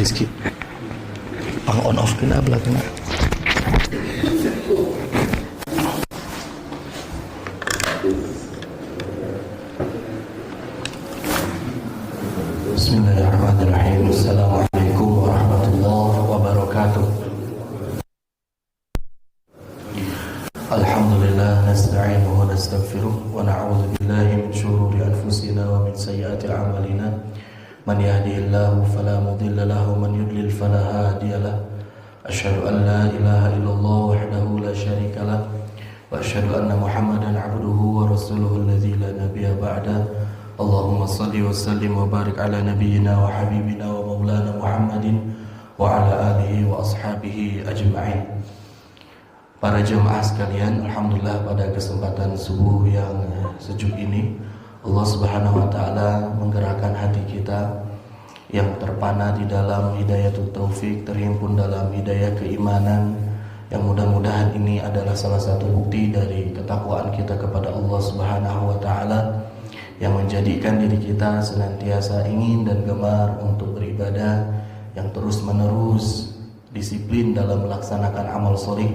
Rizky pang on off kena belah kena. Bismillahirrahmanirrahim. Assalamualaikum warahmatullahi wabarakatuh. Alhamdulillah nasta'inuhu wa nastaghfiruh wa na'udzu billahi min shururi anfusina wa min sayyiati a'malina. Man yahdihillahu fala mudilla lahu wa man yudlil fala hadiya lahu. Asyhadu an la ilaha illallah wahdahu la syarika lah wa asyhadu anna Muhammadan 'abduhu wa rasuluhu alladzi la nabiyya ba'da. Allahumma shalli wa sallim wa barik ala nabiyyina wa habibina wa maulana Muhammadin wa ala alihi wa ashabihi ajma'in. Para jemaah sekalian, alhamdulillah pada kesempatan subuh yang sejuk ini Allah Subhanahu wa taala menggerakkan hati kita yang terpana di dalam hidayatul taufik, terhimpun dalam hidayah keimanan, yang mudah-mudahan ini adalah salah satu bukti dari ketakwaan kita kepada Allah Subhanahu wa taala, yang menjadikan diri kita senantiasa ingin dan gemar untuk beribadah, yang terus-menerus disiplin dalam melaksanakan amal soleh,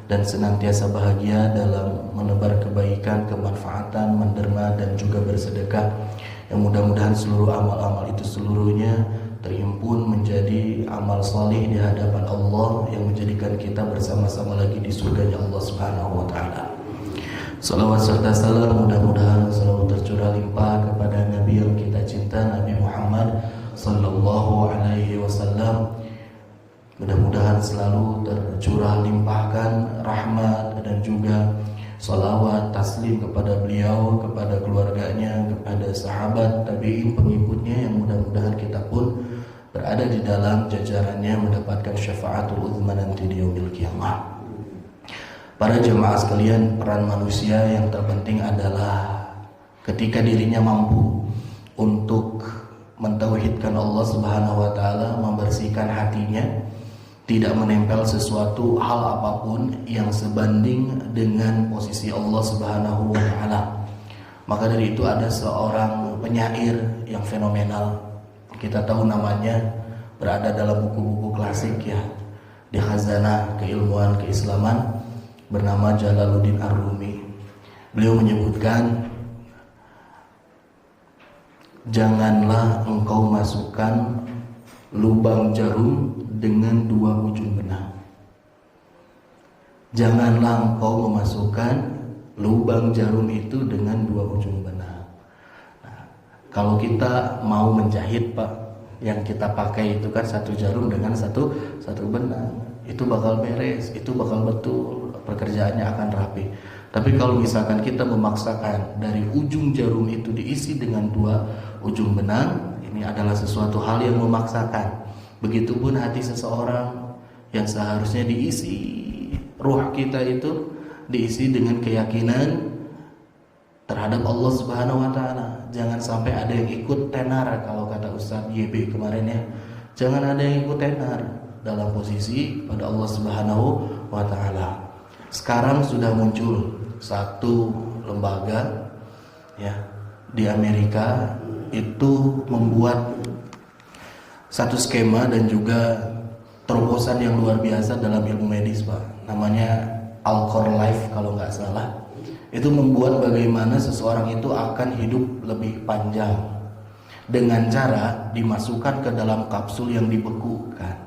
dan senantiasa bahagia dalam menebar kebaikan, kemanfaatan, menderma dan juga bersedekah, yang mudah-mudahan seluruh amal-amal itu seluruhnya terhimpun menjadi amal salih di hadapan Allah, yang menjadikan kita bersama-sama lagi di surganya Allah Subhanahu wa taala. Salawat serta salam mudah-mudahan selalu tercurah limpah kepada Nabi yang kita cinta, Nabi Muhammad sallallahu alaihi wasallam. Mudah-mudahan selalu tercurah limpahkan rahmat dan juga salawat taslim kepada beliau, kepada keluarganya, kepada sahabat tabi'in pengikutnya, yang mudah-mudahan kita pun berada di dalam jajarannya mendapatkan syafaatul uzma nanti di yaumil qiyamah. Para jemaah sekalian, peran manusia yang terpenting adalah ketika dirinya mampu untuk mentauhidkan Allah Subhanahu wa taala, membersihkan hatinya, tidak menempel sesuatu hal apapun yang sebanding dengan posisi Allah Subhanahu wa taala. Maka dari itu ada seorang penyair yang fenomenal. Kita tahu namanya, berada dalam buku-buku klasik ya, di khazanah keilmuan keislaman, bernama Jalaluddin Ar-Rumi. Beliau menyebutkan, janganlah engkau masukkan lubang jarum dengan dua ujung benang. Janganlah engkau memasukkan lubang jarum itu dengan dua ujung benang. Nah, kalau kita mau menjahit Pak, yang kita pakai itu kan satu jarum dengan satu benang, itu bakal beres, itu bakal betul, pekerjaannya akan rapi. Tapi kalau misalkan kita memaksakan dari ujung jarum itu diisi dengan dua ujung benang, ini adalah sesuatu hal yang memaksakan. Begitupun hati seseorang yang seharusnya diisi, ruh kita itu diisi dengan keyakinan terhadap Allah Subhanahu wa taala. Jangan sampai ada yang ikut tenar, kalau kata Ustaz YB kemarin ya. Jangan ada yang ikut tenar dalam posisi pada Allah Subhanahu wa taala. Sekarang sudah muncul satu lembaga ya di Amerika, itu membuat satu skema dan juga terobosan yang luar biasa dalam ilmu medis Pak. Namanya Alcor Life kalau nggak salah. Itu membuat bagaimana seseorang itu akan hidup lebih panjang dengan cara dimasukkan ke dalam kapsul yang dibekukan.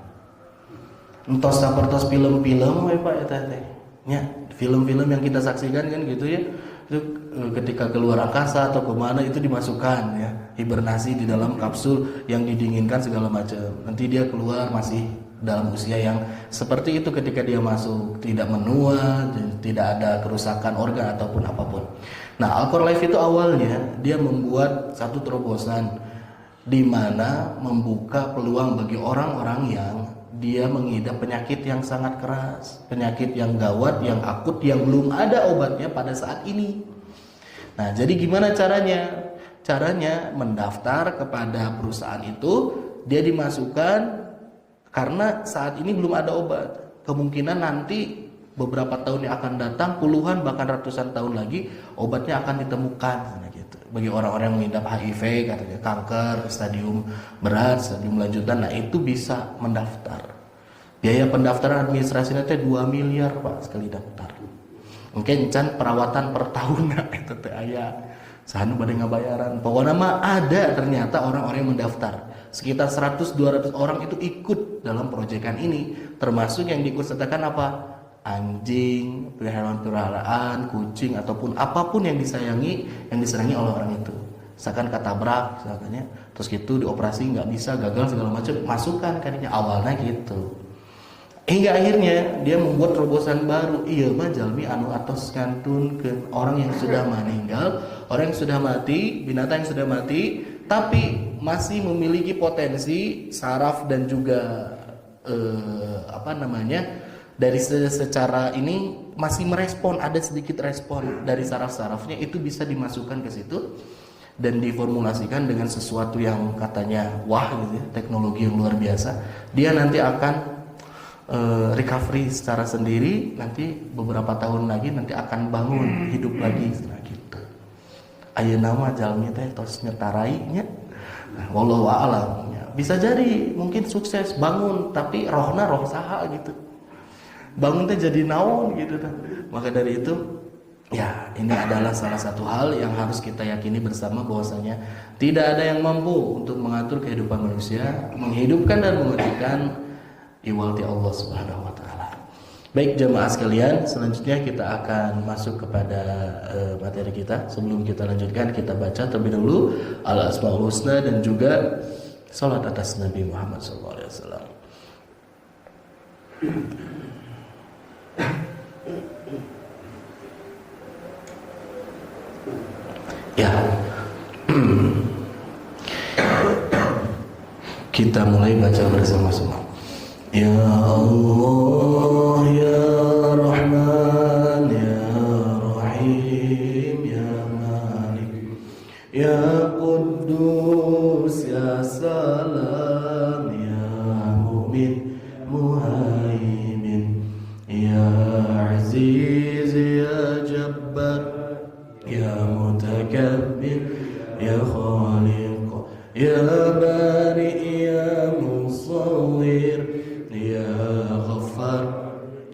Entos sapertos film-film Pak ya teh. Ya, film-film yang kita saksikan kan gitu ya. Itu ketika keluar angkasa atau kemana itu dimasukkan ya, hibernasi di dalam kapsul yang didinginkan segala macam. Nanti dia keluar masih dalam usia yang seperti itu ketika dia masuk, tidak menua, tidak ada kerusakan organ ataupun apapun. Nah, Alcor Life itu awalnya dia membuat satu terobosan di mana membuka peluang bagi orang-orang yang dia mengidap penyakit yang sangat keras, penyakit yang gawat, yang akut, yang belum ada obatnya pada saat ini. Nah, jadi gimana caranya? Caranya mendaftar kepada perusahaan itu, dia dimasukkan karena saat ini belum ada obat. Kemungkinan nanti beberapa tahun yang akan datang, puluhan bahkan ratusan tahun lagi obatnya akan ditemukan gitu. Bagi orang-orang yang mengidap HIV, katanya kanker, stadium berat, stadium lanjutan, nah itu bisa mendaftar. Biaya pendaftaran administrasinya teh 2 miliar Pak sekali daftar. Mungkin can perawatan per tahun itu teh aya. Sahanu bade ngabayaran. Pokoknya mah ada ternyata orang-orang yang mendaftar. Sekitar 100-200 orang itu ikut dalam proyekan ini, termasuk yang diikutsertakan apa? Anjing, hewan peliharaan, kucing ataupun apapun yang disayangi, yang disenangi oleh orang itu. Misalkan ketabrak, misalkannya, terus gitu dioperasi nggak bisa, gagal segala macam, masukkan kayaknya awalnya gitu. Hingga akhirnya dia membuat terobosan baru. Iya mah jalmi anu atos ngantunkeun orang yang sudah meninggal, orang yang sudah mati, binatang yang sudah mati, tapi masih memiliki potensi saraf dan juga dari secara ini masih merespon, ada sedikit respon dari saraf-sarafnya, itu bisa dimasukkan ke situ dan diformulasikan dengan sesuatu yang katanya wah gitu ya, teknologi yang luar biasa. Dia nanti akan recovery secara sendiri, nanti beberapa tahun lagi nanti akan bangun hidup lagi gitu. Ayeuna mah jalmi teh tos nyetarainya. Nah, wallahu a'lam. Bisa jadi mungkin sukses bangun tapi rohna roh saha gitu. Bangun teh jadi naon gitu kan. Maka dari itu ya ini adalah salah satu hal yang harus kita yakini bersama, bahwasanya tidak ada yang mampu untuk mengatur kehidupan manusia, menghidupkan dan mematikan iwalti Allah Subhanahu wa taala. Baik jemaah sekalian, selanjutnya kita akan masuk kepada materi kita. Sebelum kita lanjutkan, kita baca terlebih dahulu Al Asmaul Husna dan juga salat atas Nabi Muhammad SAW. Ya, kita mulai baca bersama-sama. Ya Allah, Ya Rahman, Ya Rahim, Ya Malik, Ya Quddus, Ya Salam, Ya Mu'min, Muhaimin, Ya Aziz, Ya Jabbar, Ya Mutakabbir, Ya Khaliq, Ya Bari, Ya Musawwir, Ya Ghaffar,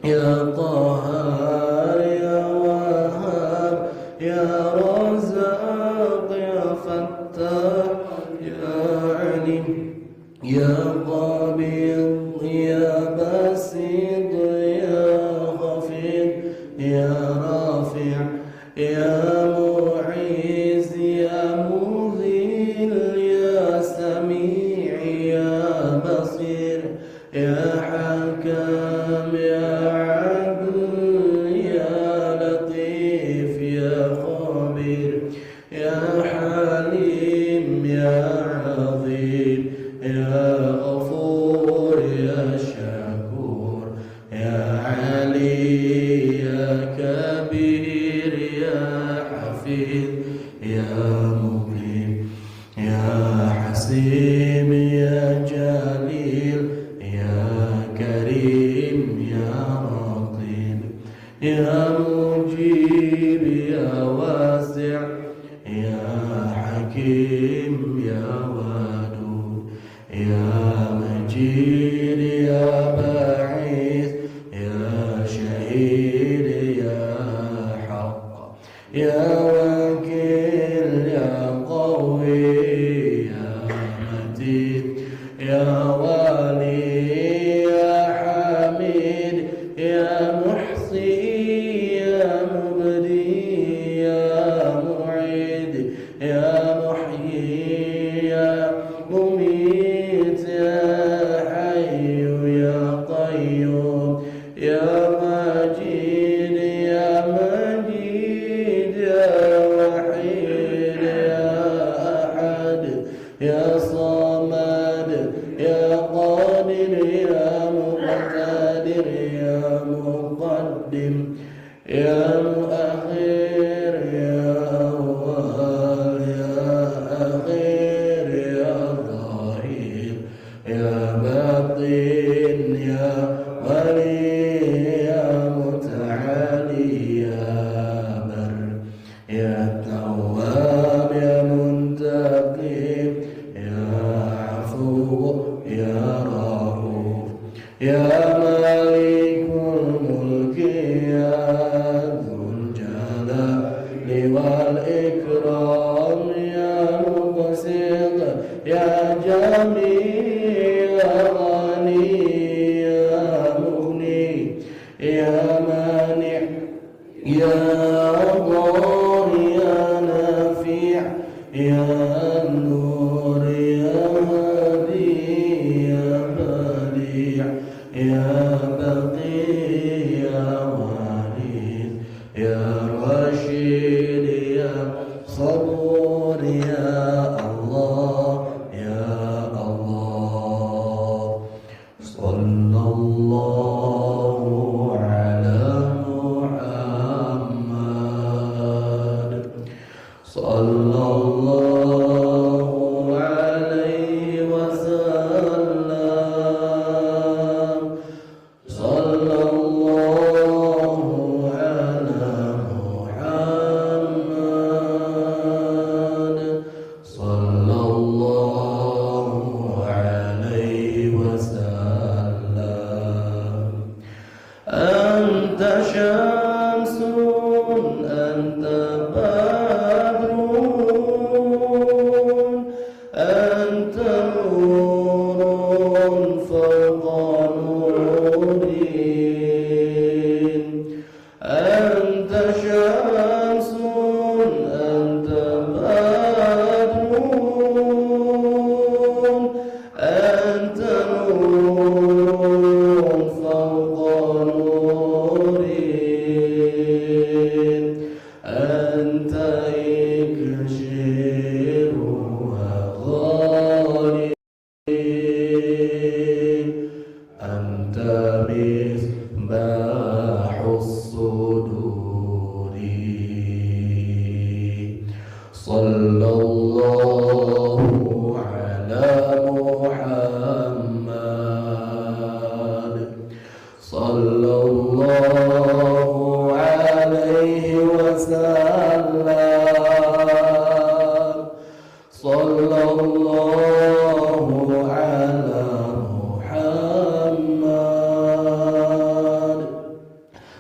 Ya Qahhar, Ya Wahhab, Ya Razzaq, Ya Fattah, Ya Alim, Ya Qabid, Ya Basid, Ya Khafid, Ya Rafi', Ya Mu'iz, Ya Mudhil, Ya Sami', Ya Basir, Ya Hakam, Ya Adl, Ya Latif, Ya Khabir, Ya Halim, Ya Azim, Ya Ghafur, Ya Shakur, Ya Ali, Ya Kabir, Ya Hafiz, Ya Muqim, Ya Hasim, Ya Jalil, Ya Karim, Ya Raqib, Ya Mujib, Ya Wasi', Ya Hakim, Ya Wadud, Ya Majid, Ya Ba'is, Ya Shahid, Ya Haqq, Ya Wakil, Ya Qawi, Ya Matin, Ya Wali, Ya Hamid, Ya Muhsi, Ya Mubdi, Ya Mu'id, Ya Muhyi, Ya Mumit, Ya Hayyu, Ya Qayyum, Ya Majid, Ya Majid, Ya Rashid ya Sabur ya Allah ya Allah. Sallallahu ala Muhammad. Sallallahu alaihi wasallam. Sallallahu ala Muhammad. Sallallahu alaihi wasallam. Anta syamsun anta badrun anta nurun fawqa nurin. Anta syamsun anta badrun anta nurun fawqa nurin. Anta ikshiru ghali. Anta misbahus suduri. Sallallahu ala Muhammad. Sallallahu alaihi wasallam. Sallallahu ala Muhammad.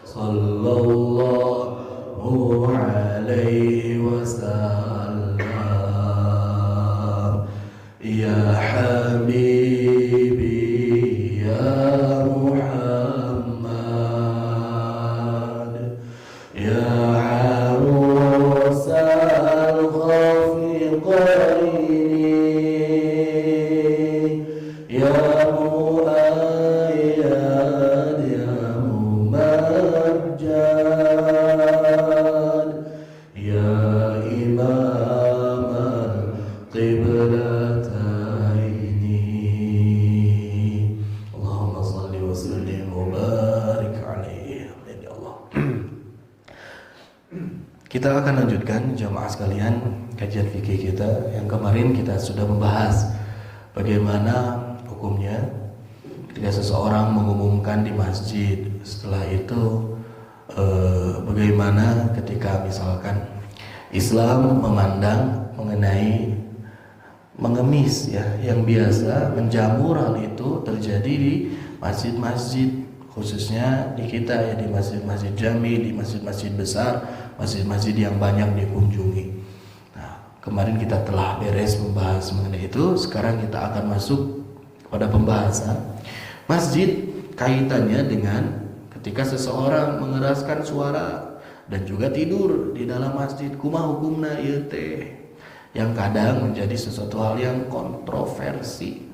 Sallallahu alaihi wasallam. Ya Habibi ya Muhammad. Ya arusal khafiqaini. Ya muayyad ya mumajjad. Ya imam al-qiblataini. Allahumma salli wa sallim wa barik alaihi. Amin ya Allah. Kita akan lanjutkan jamaah sekalian kajian fikih kita yang kemarin kita sudah membahas bagaimana hukumnya ketika seseorang mengumumkan di masjid. Setelah itu bagaimana ketika misalkan Islam memandang mengenai mengemis ya, yang biasa menjamur, hal itu terjadi di masjid-masjid, khususnya di kita ya, di masjid-masjid jami, di masjid-masjid besar, masjid-masjid yang banyak dikunjungi. Nah, kemarin kita telah beres membahas mengenai itu. Sekarang kita akan masuk pada pembahasan masjid, kaitannya dengan ketika seseorang mengeraskan suara dan juga tidur di dalam masjid. Kumaha hukumna ieu teh, yang kadang menjadi sesuatu hal yang kontroversi.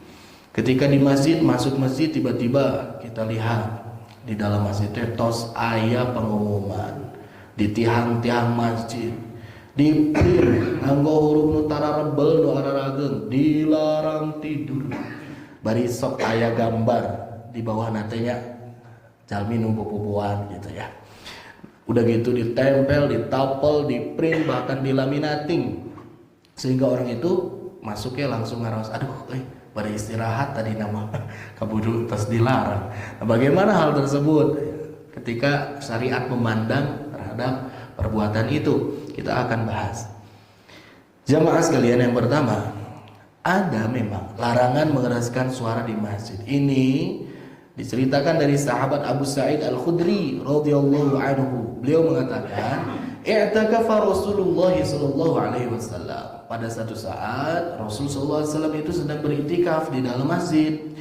Ketika di masjid, masuk masjid, tiba-tiba kita lihat di dalam masjid teh tos aya pengumuman di tiang-tiang masjid, di print nganggo huruf nu tara rebel nu ararageung, dilarang tidur. Bari sok aya gambar di bawah natenya jalmi nu pupuan gitu ya. Udah gitu ditempel, ditapel, di print, bahkan dilaminating, sehingga orang itu masuknya langsung ngaros, aduh pada istirahat tadi nama kabudut terus dilarang. Nah, bagaimana hal tersebut ketika syariat memandang terhadap perbuatan itu, kita akan bahas. Jamaah sekalian, yang pertama, ada memang larangan mengeraskan suara di masjid. Ini diceritakan dari sahabat Abu Sa'id Al-Khudri radhiyallahu anhu. Beliau mengatakan, i'takafa Rasulullah sallallahu alaihi wasallam. Pada satu saat Rasul sallallahu alaihi wasallam itu sedang beriktikaf di dalam masjid.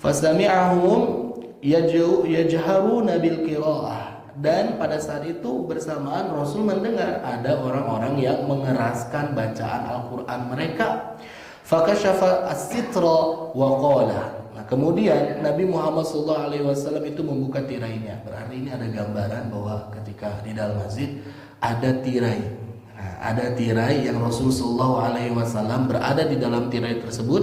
Fasami'ahum yajharuna bil qiraah. Dan pada saat itu bersamaan Rasul mendengar ada orang-orang yang mengeraskan bacaan Al-Qur'an mereka. Fakashafa as-sitra wa qala. Nah, kemudian Nabi Muhammad SAW itu membuka tirainya. Berarti ini ada gambaran bahwa ketika di dalam masjid ada tirai. Nah, ada tirai yang Rasulullah SAW berada di dalam tirai tersebut.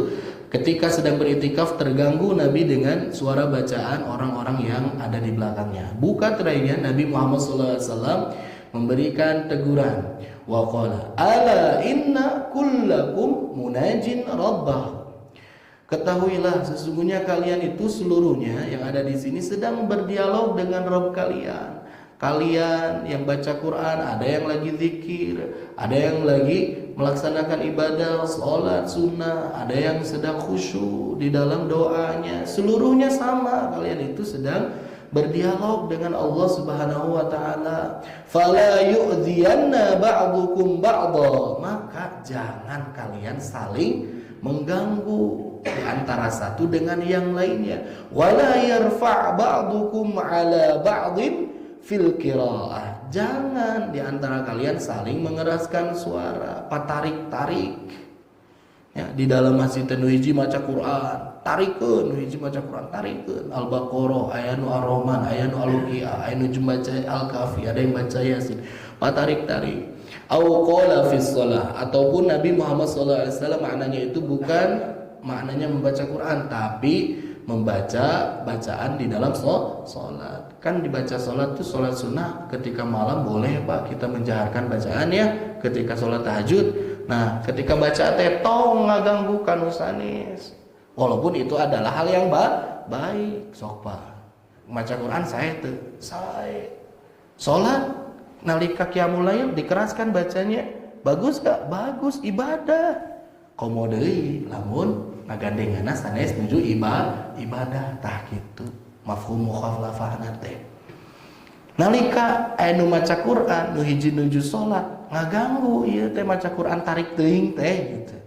Ketika sedang beriktikaf terganggu Nabi dengan suara bacaan orang-orang yang ada di belakangnya. Buka tirainya, Nabi Muhammad SAW memberikan teguran. Wa qala ala inna kullakum munajin rabbah. Ketahuilah sesungguhnya kalian itu seluruhnya yang ada di sini sedang berdialog dengan Rabb kalian. Kalian yang baca Quran, ada yang lagi zikir, ada yang lagi melaksanakan ibadah, sholat, sunnah, ada yang sedang khusyuk di dalam doanya. Seluruhnya sama, kalian itu sedang berdialog dengan Allah Subhanahu wa taala. Fala yu'dhiyanna ba'dukum ba'dha. Maka jangan kalian saling mengganggu di antara satu dengan yang lainnya. Wala yarfa' ba'dukum 'ala ba'dhin fil qiraah. Jangan di antara kalian saling mengeraskan suara, patarik-tarik. Ya, di dalam masjid nuhiji maca Quran, tarikeun, nuhiji maca Quran, tarikeun. Al-Baqarah, ayanu Ar-Rahman, ayanu Al-Waqiah, ayanu baca Al-Kahfi, ada yang baca Yasin. Patarik-tarik. Au qala fis shalah, ataupun Nabi Muhammad SAW maknanya itu bukan maknanya membaca Quran, tapi membaca bacaan di dalam sholat. Kan dibaca sholat itu sholat sunnah ketika malam boleh Pak kita menjaharkan bacaannya ketika sholat tahajud. Nah ketika baca tong ngaganggu kanusanis, walaupun itu adalah hal yang baik. Sok Pak baca Quran saya sholat nalika qiyamul lail dikeraskan bacanya, bagus gak? Bagus, ibadah. Komodei lamun ngagandengana sanes nuju ibadah tah kitu mafhum mukhalafahna teh. Nalika anu maca Quran nu hiji nuju salat ngaganggu ieu teh maca Quran tarik teuing teh gitu.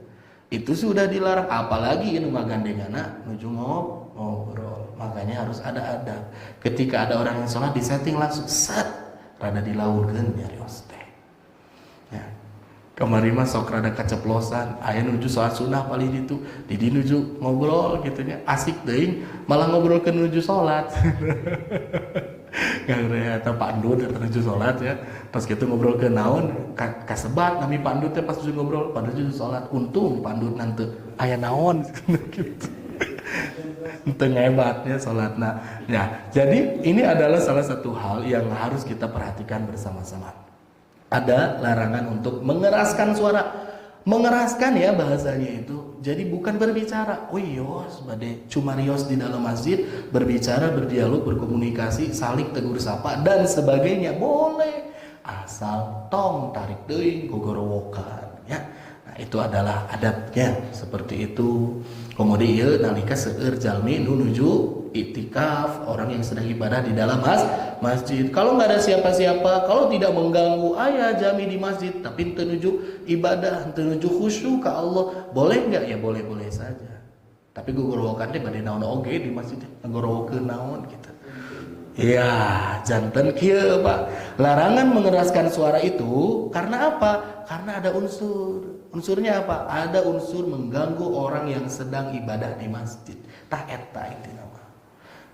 Itu sudah dilarang, apalagi anu ngagandengana nuju ngobrol. Makanya harus ada adab. Ketika ada orang yang salat disetting langsung set rada dilaurkeun nyarios teh. Ya. Kamari mah sok rada kaceplosan, aya nuju salat sunah paling ditu, di nuju ngobrol gitu nya, asik deui, malah ngobrol ke nuju salat. Gara eta pandut eta nuju salat ya. Pas kitu ngobrol ke naon, kasebat nami pandut teh pas nuju ngobrol, pandut nuju salat. Untung pandut nanti aya naon gitu. Teu hebatnya salatna. Ya, jadi ini adalah salah satu hal yang harus kita perhatikan bersama-sama. Ada larangan untuk mengeraskan suara. Mengeraskan ya bahasanya itu. Jadi bukan berbicara. Yos bade cumarios di dalam masjid, berbicara, berdialog, berkomunikasi, saling tegur sapa dan sebagainya boleh. Asal tong tarik teuing gogorowokan ya. Nah, itu adalah adabnya seperti itu. Kemudian ieu nalika seueur jalmi nu nuju iktikaf, orang yang sedang ibadah di dalam masjid. Kalau nggak ada siapa-siapa, kalau tidak mengganggu ayah jami di masjid, tapi teu nuju ibadah, teu nuju khusyuk ka Allah, boleh nggak? Ya boleh-boleh saja. Tapi gogorowokan teh bade naon oge di masjid, ngogorowokeun naon gitu. Ya, janten kieu Pak. Larangan mengeraskan suara itu karena apa? Karena ada unsur. Unsurnya apa? Ada unsur mengganggu orang yang sedang ibadah di masjid. Tah eta intina mah.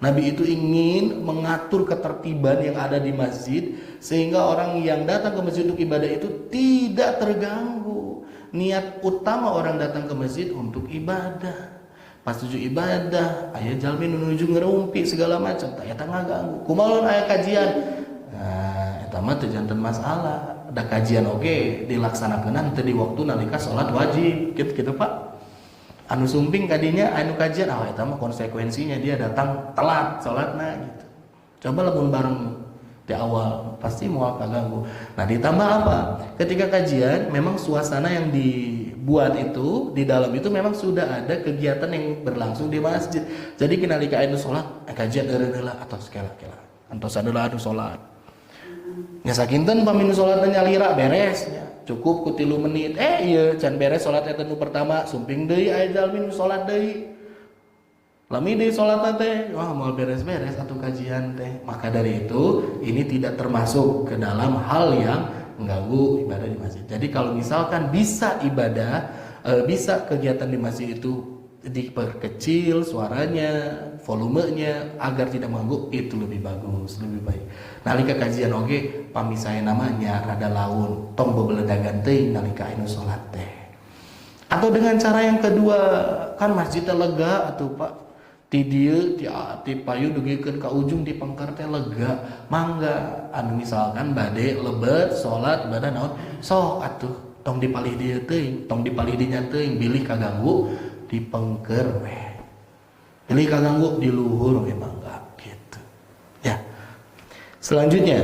Nabi itu ingin mengatur ketertiban yang ada di masjid sehingga orang yang datang ke masjid untuk ibadah itu tidak terganggu. Niat utama orang datang ke masjid untuk ibadah. Pas tuju ibadah, aya jalmi nuju ngerumpi segala macam, tah eta ngaganggu. Kumaha aya kajian? Nah, eta mah teu janten masalah. Ada kajian oge dilaksanakeun teu di waktu nalika salat wajib gitu Pak. Anu sumping kadinya anu kajian eta mah konsekuensinya dia datang telat salatna gitu. Coba lamun bareng di awal pasti moal kaganggu. Nah, ditambah apa? Ketika kajian memang suasana yang dibuat itu di dalam itu memang sudah ada kegiatan yang berlangsung di masjid. Jadi nalika anu salat kajian eureun heula atau kela-kela. Antos adalah anu salat. Nya sakinten paminu salatna nyalira beres nya. Cukup ku 3 menit. Ieu can beres salat eta nu pertama, sumping deui aya jalmi nu salat deui. Lami deui salatna teh, wah moal beres-beres atuh kajian teh. Maka dari itu, ini tidak termasuk ke dalam hal yang mengganggu ibadah di masjid. Jadi kalau misalkan bisa ibadah, bisa kegiatan di masjid itu diperkecil suaranya, volumenya agar tidak mengganggu, itu lebih bagus, lebih baik. Nalika kajian oge pamisaya namanya rada laun, tong bebeledagan teuing nalika anu salat teh. Atau dengan cara yang kedua, kan masjidnya lega atuh Pak. Ti dieu ti payu dugikeun ka ujung di pangkar teh lega. Mangga anu misalkan bade lebet salat ibadah naon, sok atuh tong dipalih dieu teuing, tong dipalih dinya teuing, bilih kaganggu di pengker weh. Pilih kaganggu di luhur weh mangga gitu. Ya. Selanjutnya,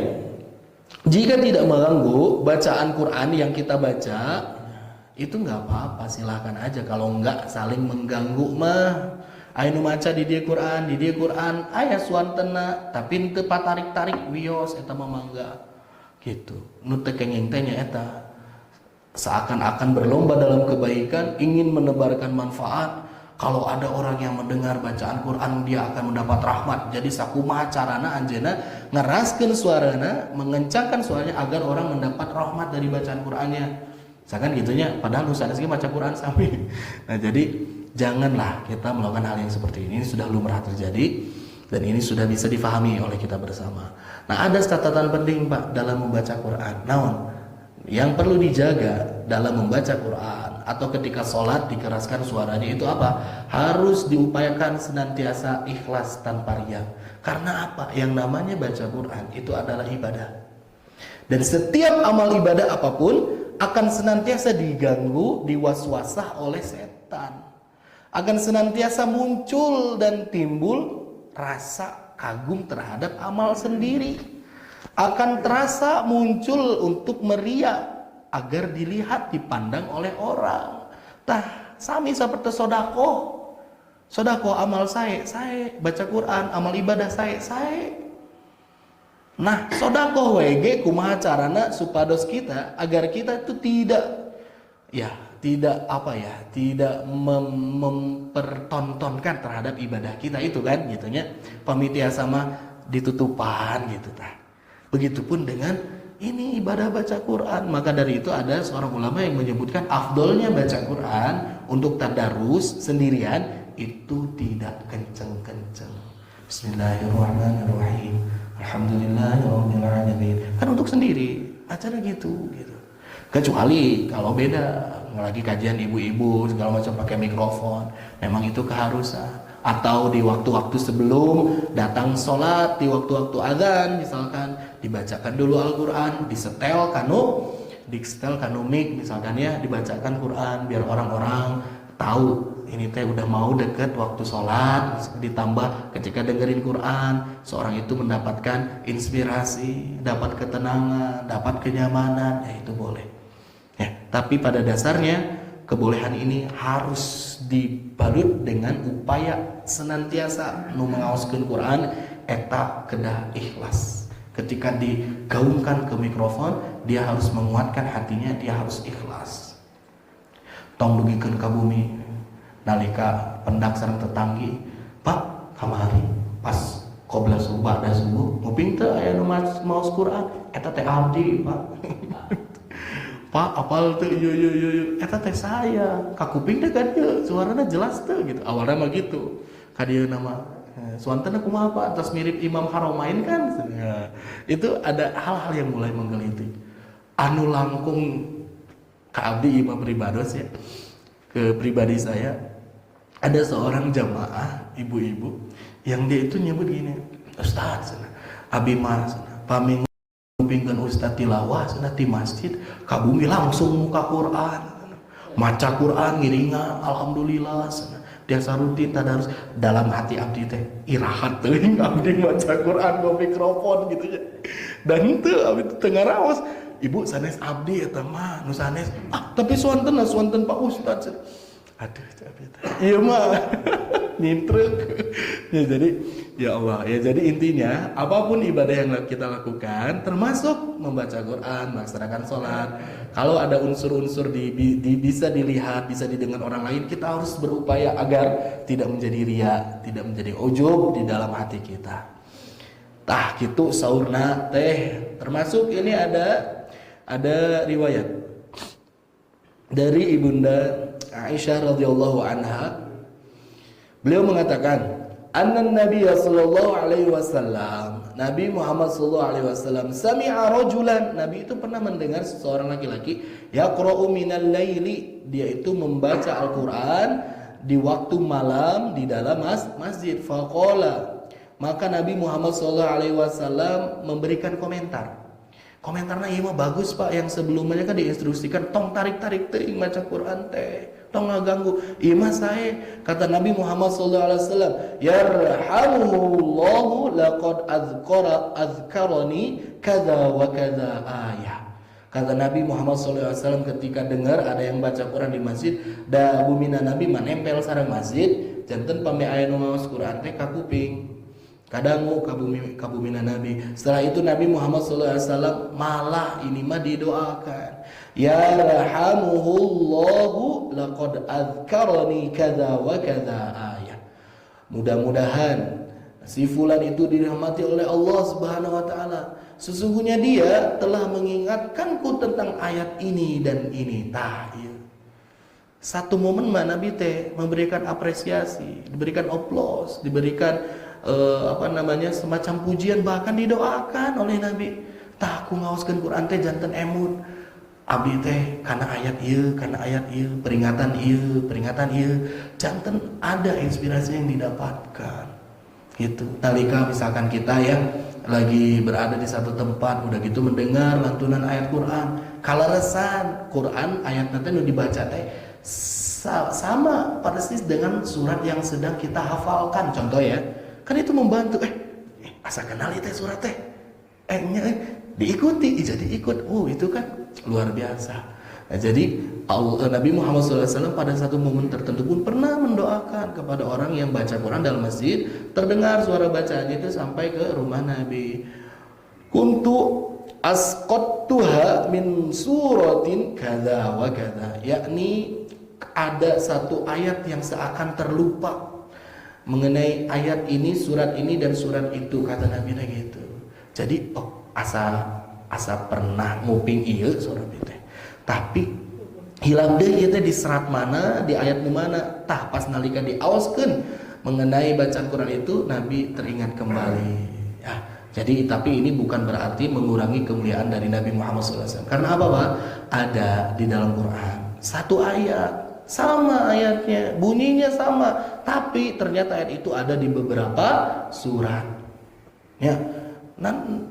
jika tidak mengganggu bacaan Quran yang kita baca, itu nggak apa-apa, silahkan aja. Kalau nggak saling mengganggu mah, anu maca di dia Quran aya suantena tapi henteu patarik-tarik wios eta mah mangga gitu. Nu teu kenging teh nya eta seakan-akan berlomba dalam kebaikan, ingin menebarkan manfaat. Kalau ada orang yang mendengar bacaan Quran, dia akan mendapat rahmat. Jadi sakumaha carana anjeunna ngeraskeun suarana, mengencangkan suaranya agar orang mendapat rahmat dari bacaan Qurannya. Misalkan gitunya, padahal nu sanes ge maca Quran sami. Nah, jadi janganlah kita melakukan hal yang seperti ini. Ini sudah lumrah terjadi dan ini sudah bisa difahami oleh kita bersama. Nah, ada catatan penting Pak dalam membaca Quran. Naon? Yang perlu dijaga dalam membaca Quran atau ketika sholat dikeraskan suaranya itu apa? Harus diupayakan senantiasa ikhlas tanpa riya. Karena apa? Yang namanya baca Quran itu adalah ibadah. Dan setiap amal ibadah apapun akan senantiasa diganggu, diwaswasah oleh setan. Akan senantiasa muncul dan timbul rasa kagum terhadap amal sendiri. Akan terasa muncul untuk meriak agar dilihat, dipandang oleh orang. Tah, sami seperti sodako amal saya baca Quran, amal ibadah saya. Nah, sodako wege kumaha carana supados kita agar kita itu tidak mempertontonkan terhadap ibadah kita itu kan gitunya. Pamitia sama ditutupan gitu tah. Begitupun dengan ini ibadah baca Quran. Maka dari itu ada seorang ulama yang menyebutkan afdolnya baca Quran untuk tadarus sendirian itu tidak kenceng-kenceng. Bismillahirrahmanirrahim. Alhamdulillahirabbil alamin. Kan untuk sendiri, acara gitu. Kecuali kalau beda, lagi kajian ibu-ibu segala macam pakai mikrofon, memang itu keharusan. Atau di waktu-waktu sebelum datang sholat, di waktu-waktu azan misalkan dibacakan dulu Al-Quran, disetel kanu mic misalkan ya, dibacakan Quran biar orang-orang tahu ini teh udah mau deket waktu sholat. Ditambah ketika dengerin Quran, seorang itu mendapatkan inspirasi, dapat ketenangan, dapat kenyamanan, ya itu boleh ya. Tapi pada dasarnya kebolehan ini harus dibalut dengan upaya senantiasa nu mengaoskeun Quran eta kedah ikhlas. Ketika digaungkan ke mikrofon, dia harus menguatkan hatinya, dia harus ikhlas. Tong dugikeun ka bumi nalika pendak sareng tetanggi, Pak, kamari pas qobla subuh da subuh, nguping teu aya nu maos Quran, eta teh abdi, Pak. Pak, apal tuh, yo, eta teh saya, kakuping deh kan ya, suaranya jelas tuh gitu. Awalnya mah gitu, kadia nama suantana kumaha Pak, terus mirip Imam Haromain kan. Ya, itu ada hal-hal yang mulai menggelitik. Anu langkung ka abdi imam pribados ya, ke pribadi saya, ada seorang jamaah ibu-ibu yang dia itu nyebut gini, Ustaz, abi mah paming pinggan Ustaz tilawah cenah ti masjid ka bumi langsung muka Quran, maca Quran ngiringan alhamdulillah cenah. Dia sarutin tadarus dalam hati abdi teh irahat teuing abdi maca Quran go mikrofon gitu ya. Dan teu abdi teu ngaraos, ibu sanes abdi eta mah nu sanes. Tapi suanten Pak Ustaz. Aduh capek. Iya mah nintrek. Ya jadi ya Allah, ya jadi intinya apapun ibadah yang kita lakukan termasuk membaca Quran, melaksanakan sholat, kalau ada unsur-unsur bisa dilihat, bisa didengar orang lain, kita harus berupaya agar tidak menjadi riya, tidak menjadi ujub di dalam hati kita. Tah gitu saurna teh. Termasuk ini ada riwayat dari Ibunda Aisyah radhiyallahu anha Beliau mengatakan, Anna Nabi sallallahu alaihi wasallam, Nabi Muhammad sallallahu alaihi wasallam, sami'a rajulan, Nabi itu pernah mendengar seseorang laki-laki yaqra'u minal laili, dia itu membaca Al-Qur'an di waktu malam di dalam masjid. Faqala, maka Nabi Muhammad sallallahu alaihi wasallam memberikan komentar. Komentarnya iya mah bagus Pak, yang sebelumnya kan diinstruksikan tong tarik-tarik teuing maca Quran teh, tong ngaganggu. Iya mah sae, kata Nabi Muhammad sallallahu alaihi wasallam, yarhamuhullahu laqad azkarani kadza wa kadza ayah. Kata Nabi Muhammad sallallahu alaihi wasallam ketika dengar ada yang baca Quran di masjid, da bumina Nabi manempel sareng masjid, janten pame aya nu maos Quran teh ka kuping. Kadangu kabumina Nabi. Setelah itu Nabi Muhammad SAW malah ini mah didoakan, ya rahamuhullahu laqad azkarani kadza wa kadza ayat. Mudah-mudahan si fulan itu dirahmati oleh Allah Subhanahu wa taala. Sesungguhnya dia telah mengingatkanku tentang ayat ini dan ini. Tah, iya. Satu momen mana Nabi teh memberikan apresiasi, diberikan aplaus, diberikan semacam pujian, bahkan didoakan oleh Nabi. Tah aku ngaoskeun Quran teh janten emut abdi teh kana ayat ieu, peringatan ieu, janten ada inspirasi yang didapatkan. Gitu. Nalika misalkan kita yang lagi berada di satu tempat udah gitu mendengar lantunan ayat Quran, kaleresan Quran ayat nanti nu dibaca teh sama persis dengan surat yang sedang kita hafalkan. Contoh ya, kan itu membantu. Asa kenal itu surat teh, diikuti, jadi ikut. Itu kan luar biasa. Nah, jadi Nabi Muhammad SAW pada satu momen tertentu pun pernah mendoakan kepada orang yang baca Quran dalam masjid, terdengar suara bacaannya itu sampai ke rumah Nabi. Kuntu asqattuha min suratin kadza wa kadza, yakni ada satu ayat yang seakan terlupa mengenai ayat ini, surat ini dan surat itu, kata Nabi gitu. Jadi asa pernah nguping ieu surat itu. Tapi hilang deh itu di serat mana, di ayat mana. Tah pas nalika diaoskeun mengenai bacaan Quran itu, Nabi teringat kembali. Ya, jadi tapi ini bukan berarti mengurangi kemuliaan dari Nabi Muhammad SAW. Karena apa Pak? Ada di dalam Quran satu ayat sama ayatnya, bunyinya sama, tapi ternyata ayat itu ada di beberapa surat. Ya,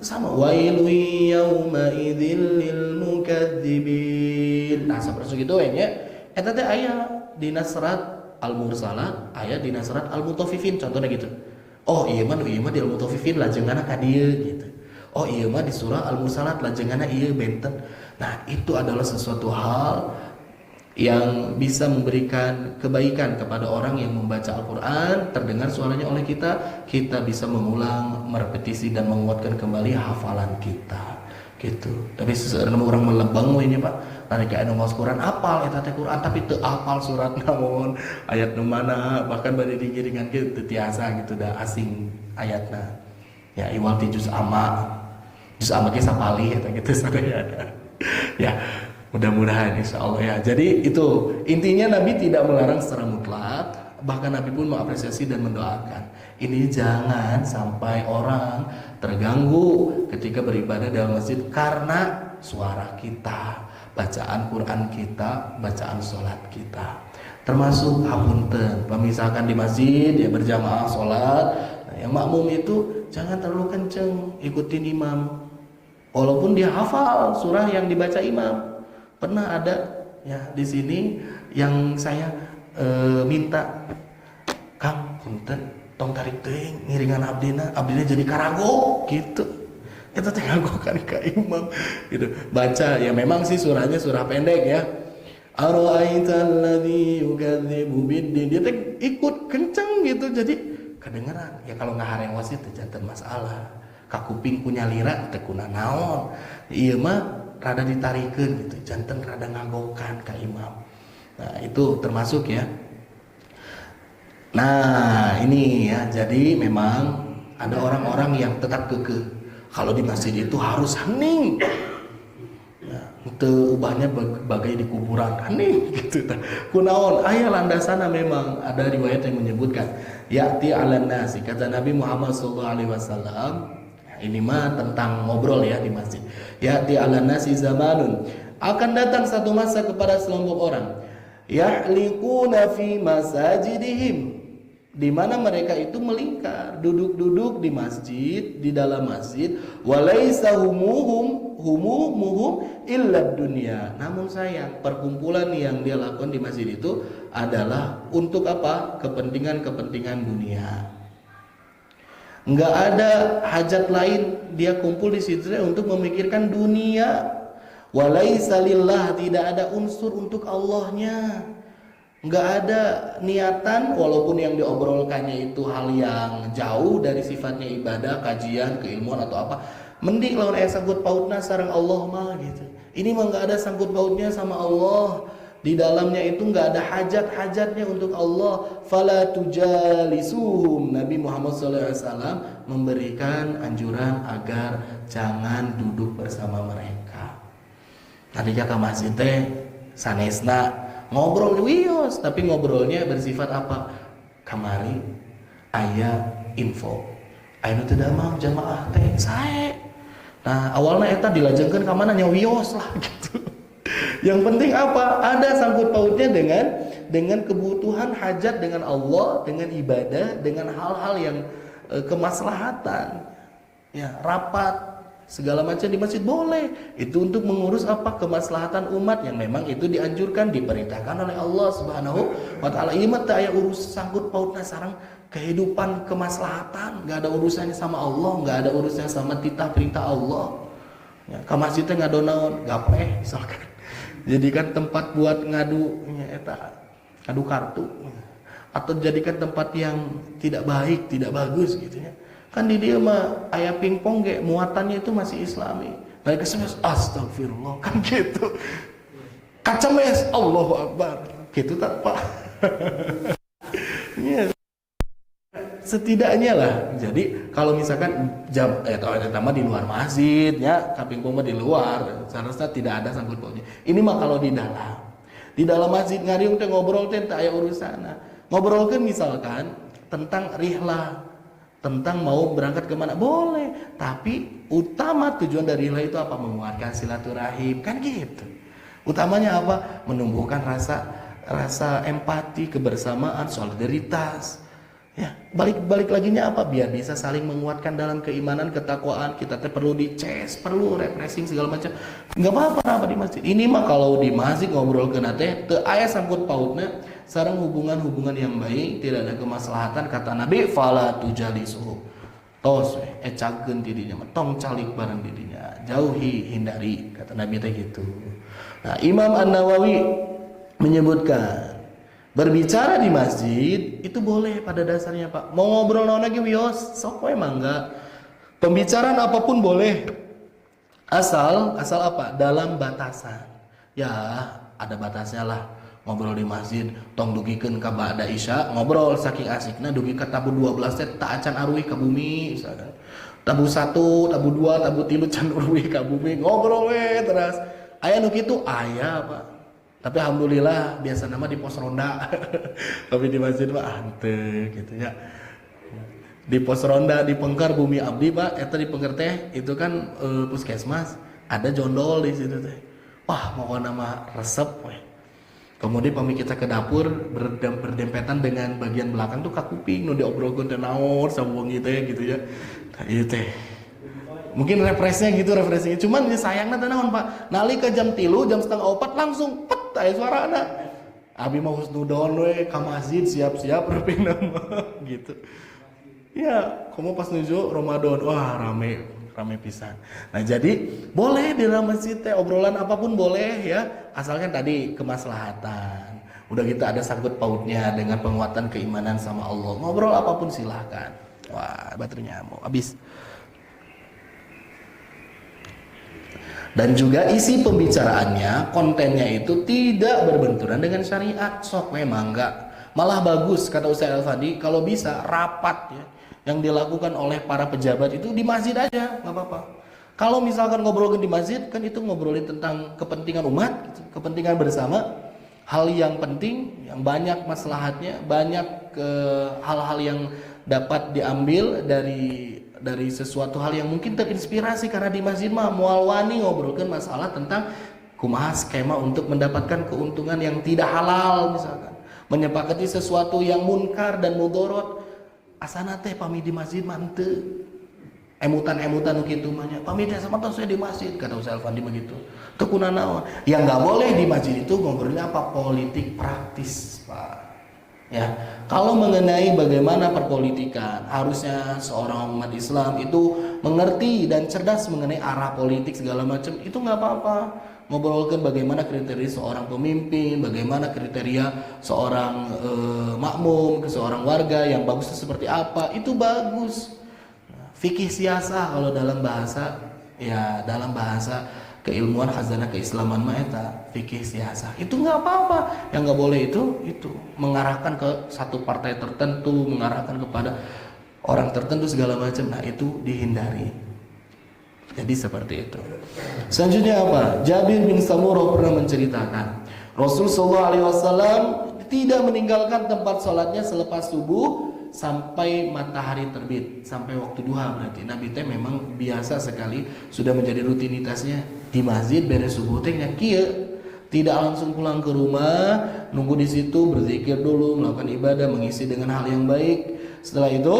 sama. Wailu yauma idzil lil mukadzibin. Nah, seperti itu ya. Eta teh aya di surat Al-Mursalat, aya di surat Al-Mutaffifin, contohnya gitu. Iya mah di Al-Mutaffifin lajenganna ka dieu gitu. Iya mah di surah Al-Mursalat lajenganna ieu benten. Nah, itu adalah sesuatu hal yang bisa memberikan kebaikan kepada orang yang membaca Al-Quran, terdengar suaranya oleh kita bisa mengulang, merepetisi dan menguatkan kembali hafalan kita, gitu. Tapi seseorang orang melebang ini Pak, nalika anu maos Quran apal eta teh Quran tapi teu apal surat naon, ayat nu mana, bahkan bade digiringan kitu tiasa gitu dah asing ayatna. Ya iwal ti juz amma ge sapali eta gitu sadaya. Ya, mudah-mudahan insya Allah ya. Jadi itu intinya, Nabi tidak melarang secara mutlak, bahkan Nabi pun mengapresiasi dan mendoakan. Ini jangan sampai orang terganggu ketika beribadah dalam masjid karena suara kita, bacaan Quran kita, bacaan sholat kita. Termasuk hapunten, misalkan di masjid ya berjamaah sholat, yang makmum itu jangan terlalu kenceng ikutin imam, walaupun dia hafal surah yang dibaca imam. Pernah ada ya di sini yang saya minta, Kang, punten tong tarik teuing ngiringan abdina jadi karago gitu. Eta teh ngagokan ka imam gitu. Baca ya memang sih surahnya surah pendek ya. Ara'aital ladzi yukadzibu biddin. Dia teh ikut kenceng gitu jadi kedengeran. Ya kalau ngaharengos itu janten masalah. Ka kuping ku nyalira teh kuna naon. Ieu mah rada ditarikeun gitu, janten rada ngagokan ka imam. Nah, itu termasuk ya. Nah, ini ya, jadi memang ada orang-orang yang tetap kekeh kalau di masjid itu harus hening. Nah, teu ubahnya bagai di kuburan aneh gitu tah. Kunaon aya landasana memang ada riwayat yang menyebutkan ya'ti 'alan nasi kata Nabi Muhammad sallallahu alaihi wasallam. Ini mah tentang ngobrol ya di masjid. Ya'ti 'alan nasi zamanun, akan datang satu masa kepada sekelompok orang yahliquna fi masajidihim, di mana mereka itu melingkar, duduk-duduk di masjid, di dalam masjid, walaisa humuhum illa dunya. Namun sayang, perkumpulan yang dia lakukan di masjid itu adalah untuk apa? Kepentingan-kepentingan dunia. Enggak ada hajat lain, dia kumpul di situ untuk memikirkan dunia. Walaisa lillah, tidak ada unsur untuk Allahnya. Nggak ada niatan, walaupun yang diobrolkannya itu hal yang jauh dari sifatnya ibadah, kajian, keilmuan atau apa. Mending lawan aya sangkut pautna sareng Allah mah gitu. Ini mah nggak ada sangkut pautnya sama Allah. Di dalamnya itu nggak ada hajat-hajatnya untuk Allah. Fala tujalisuhum. Nabi Muhammad SAW memberikan anjuran agar jangan duduk bersama mereka. Tadi ke masjid teh sanesna ngobrol wios, tapi ngobrolnya bersifat apa? Kamari aya info. Aya teu damang jamaah teh sae. Nah, awalnya eta dilajengkeun ka mana nya wios lah gitu. Yang penting apa? Ada sangkut pautnya dengan kebutuhan hajat dengan Allah, dengan ibadah, dengan hal-hal yang kemaslahatan. Ya, rapat segala macam di masjid boleh. Itu untuk mengurus apa? Kemaslahatan umat yang memang itu dianjurkan, diperintahkan oleh Allah Subhanahu wa taala. Ieu mah teu aya urus sangkut pautna sareng kehidupan kemaslahatan, enggak ada urusannya sama Allah, enggak ada urusannya sama titah perintah Allah. Ya, ka masjid teh ngadonaon? Gapeh misalkan. Jadikan tempat buat ngadu nya eta, ngadu kartu. Atau jadikan tempat yang tidak baik, tidak bagus gitu ya. Kan di dia mah aya pingpong ge muatannya itu masih islami. Mereka semua astagfirullah kan gitu. Kacemes Allahu akbar. Gitu tak Pak. Ya. Setidaknya lah. Jadi kalau misalkan jam pertama di luar masjid ya, pingpong mah di luar. Seharusnya tidak ada sangkut pautnya. Ini mah kalau di dalam. Di dalam masjid ngariung teh ngobrol teh teu aya urusana. Ngobrolkeun misalkan tentang rihlah, tentang mau berangkat kemana boleh, tapi utama tujuan dari rihlah itu apa? Menguatkan silaturahim kan gitu. Utamanya apa? Menumbuhkan rasa empati, kebersamaan, solidaritas. Ya, balik laginya apa? Biar bisa saling menguatkan dalam keimanan, ketakwaan. Kita teh perlu dices, perlu refreshing segala macam. Enggak apa-apa di masjid. Ini mah kalau di masjid ngobrol ke teh teu aya sangkut pautna sareng hubungan-hubungan yang baik, tidak ada kemaslahatan. Kata Nabi, fala tujalisuhu. Tos ecakeun ti dinya mah tong calik bareng di dinya. Jauhi, hindari, kata Nabi teh gitu. Nah, Imam An-Nawawi menyebutkan berbicara di masjid itu boleh pada dasarnya Pak. Mau ngobrol naon lagi wios, sok we mangga. Pembicaraan apapun boleh. Asal apa? Dalam batasan. Ya, ada batasnya lah. Ngobrol di masjid, tong dugikeun ka ba'da isya, ngobrol saking asikna dugi ka tabu 12 teh tak acan aruih ka bumi misalkan. Tabu 1, tabu 2, tabu 3 can aruih ka bumi, ngobrol we terus. Aya nu kitu aya Pak. Tapi alhamdulillah biasa nama di pos ronda. Tapi di masjid mah henteu gitu ya. Di pos ronda di Pengker Bumi Abdi Pak, eta di Pengker teh itu kan puskesmas, ada jondol di situ teh. Wah, mau nama resep we. Kemudian pami kita ke dapur berdempetan dengan bagian belakang tuh ka kuping nu diobrolkeun teh naon sawengi teh gitu ya. Nah, ieu teh mungkin refreshnya gitu, refreshnya. Cuman ya sayangnya teh naon Pak? Nalika jam 3, jam 3:30 langsung pet aya suarana. Abi mah husnudon we ka masjid siap-siap repina mah gitu. Ya, kamu pas nuju Ramadan, wah rame pisan. Nah, jadi boleh di dalam masjid teh obrolan apapun boleh ya, asalkan tadi kemaslahatan. Udah kita ada sangkut pautnya dengan penguatan keimanan sama Allah. Ngobrol apapun silahkan. Wah, baterainya mau habis. Dan juga isi pembicaraannya, kontennya itu tidak berbenturan dengan syariat. Sok memang enggak. Malah bagus kata Ustaz Al-Fadi kalau bisa rapat ya yang dilakukan oleh para pejabat itu di masjid aja, enggak apa-apa. Kalau misalkan ngobrolin di masjid, kan itu ngobrolin tentang kepentingan umat, gitu, kepentingan bersama, hal yang penting, yang banyak maslahatnya, banyak hal-hal yang dapat diambil dari sesuatu hal yang mungkin terinspirasi, karena di masjid mah mual wani ngobrolkan masalah tentang kumaha skema untuk mendapatkan keuntungan yang tidak halal, misalkan menyepakati sesuatu yang munkar dan mudorot. Asana teh pami di masjid manteu emutan-emutan gitu banyak pamit sama tahu saya di masjid, kata Ustaz Alfandi begitu. Teu kunana yang nggak boleh di masjid itu ngobrolin apa, politik praktis, Pak. Ya, kalau mengenai bagaimana perpolitikan, harusnya seorang umat Islam itu mengerti dan cerdas mengenai arah politik segala macam, itu nggak apa-apa. Ngobrolkan bagaimana kriteria seorang pemimpin, bagaimana kriteria seorang makmum, seorang warga yang bagusnya seperti apa, itu bagus. Fikih siasah kalau dalam bahasa, ya dalam bahasa keilmuan khazanah keislaman mah eta fikih siasah. Itu nggak apa-apa. Yang nggak boleh itu mengarahkan ke satu partai tertentu, mengarahkan kepada orang tertentu segala macam. Nah, itu dihindari. Jadi seperti itu. Selanjutnya apa? Jabir bin Samurah pernah menceritakan, Rasul sallallahu alaihi wasallam tidak meninggalkan tempat sholatnya selepas subuh sampai matahari terbit, sampai waktu duha. Berarti Nabi teh memang biasa sekali, sudah menjadi rutinitasnya di masjid beres subuh teh nya kieu, tidak langsung pulang ke rumah, nunggu di situ berzikir dulu, melakukan ibadah, mengisi dengan hal yang baik. Setelah itu,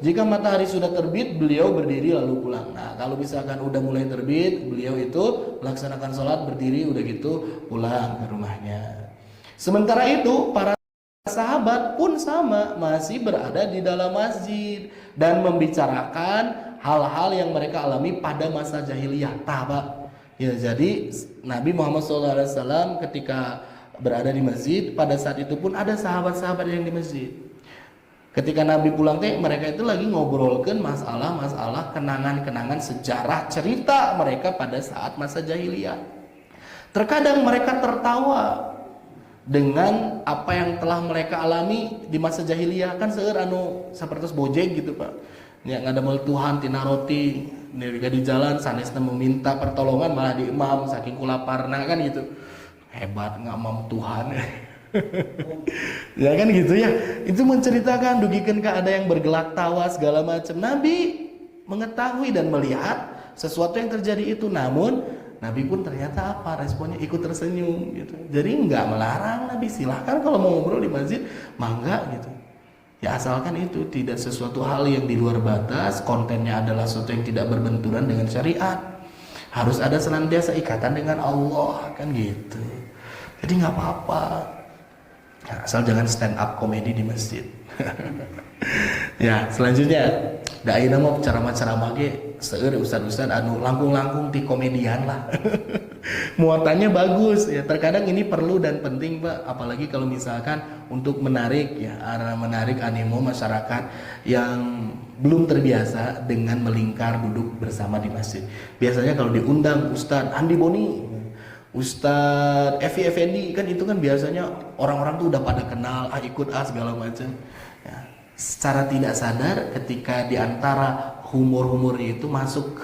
jika matahari sudah terbit, beliau berdiri lalu pulang. Nah, kalau misalkan udah mulai terbit, beliau itu melaksanakan sholat berdiri, udah gitu pulang ke rumahnya. Sementara itu, para sahabat pun sama, masih berada di dalam masjid dan membicarakan hal-hal yang mereka alami pada masa jahiliyah. Pak. Ya, jadi Nabi Muhammad SAW ketika berada di masjid, pada saat itu pun ada sahabat-sahabat yang di masjid. Ketika Nabi pulang teh, mereka itu lagi ngobrolkan masalah-masalah, kenangan-kenangan, sejarah, cerita mereka pada saat masa jahiliyah. Terkadang mereka tertawa dengan apa yang telah mereka alami di masa jahiliyah. Kan seueur anu sapertos bojeg gitu, Pak. Ya ngadamel Tuhan tina roti, nirga di jalan sanesna meminta pertolongan malah di imam saking kulaparna kan gitu. Hebat ngamam Tuhan. Ya kan gitu ya. Itu menceritakan dugikeun ka ada yang bergelak tawa segala macam. Nabi mengetahui dan melihat sesuatu yang terjadi itu, namun Nabi pun ternyata apa responnya, ikut tersenyum gitu. Jadi nggak melarang Nabi, silahkan kalau mau ngobrol di masjid mangga gitu. Ya asalkan itu tidak sesuatu hal yang di luar batas, kontennya adalah sesuatu yang tidak berbenturan dengan syariat. Harus ada senantiasa ikatan dengan Allah kan gitu. Jadi nggak apa-apa. Ya, asal jangan stand up komedi di masjid. Ya, selanjutnya da ayeuna mah ceramah-ceramah ge seueur ustad-ustad anu langkung-langkung ti komedian lah. Muatannya bagus ya. Terkadang ini perlu dan penting, Pak, apalagi kalau misalkan untuk menarik ya, menarik animo masyarakat yang belum terbiasa dengan melingkar duduk bersama di masjid. Biasanya kalau diundang Ustadz Andi Boni, Ustadz Evi Effendi, kan itu kan biasanya orang-orang tuh udah pada kenal, ikut segala macam. Ya, secara tidak sadar ketika diantara humor-humornya itu masuk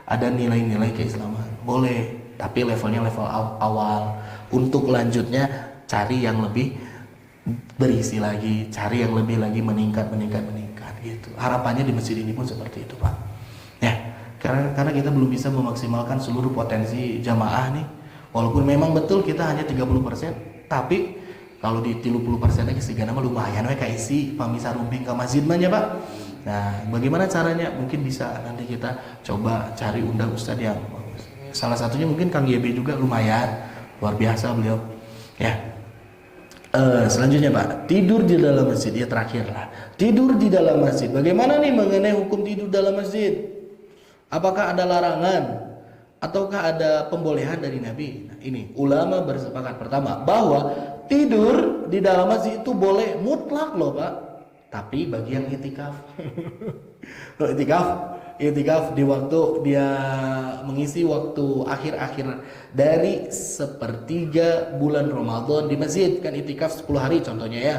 ada nilai-nilai keislaman, boleh, tapi levelnya level awal. Untuk lanjutnya cari yang lebih berisi lagi, cari yang lebih lagi meningkat gitu. Harapannya di masjid ini pun seperti itu, Pak. Ya, karena kita belum bisa memaksimalkan seluruh potensi jamaah nih. Walaupun memang betul kita hanya 30%, tapi kalau di 30% lagi sigana mah lumayan we kaisi pamisa rumping ke masjid mah ya, Pak. Nah, bagaimana caranya? Mungkin bisa nanti kita coba cari undang ustadz yang bagus. Salah satunya mungkin Kang YB juga lumayan, luar biasa beliau. Ya. Selanjutnya, Pak, tidur di dalam masjid. Ya terakhir lah. Tidur di dalam masjid. Bagaimana nih mengenai hukum tidur dalam masjid? Apakah ada larangan? Ataukah ada pembolehan dari Nabi? Nah, ini ulama bersepakat pertama bahwa tidur di dalam masjid itu boleh mutlak loh, Pak. Tapi bagi yang itikaf. Itikaf di waktu dia mengisi waktu akhir-akhir dari sepertiga bulan Ramadan di masjid, kan itikaf 10 hari contohnya ya.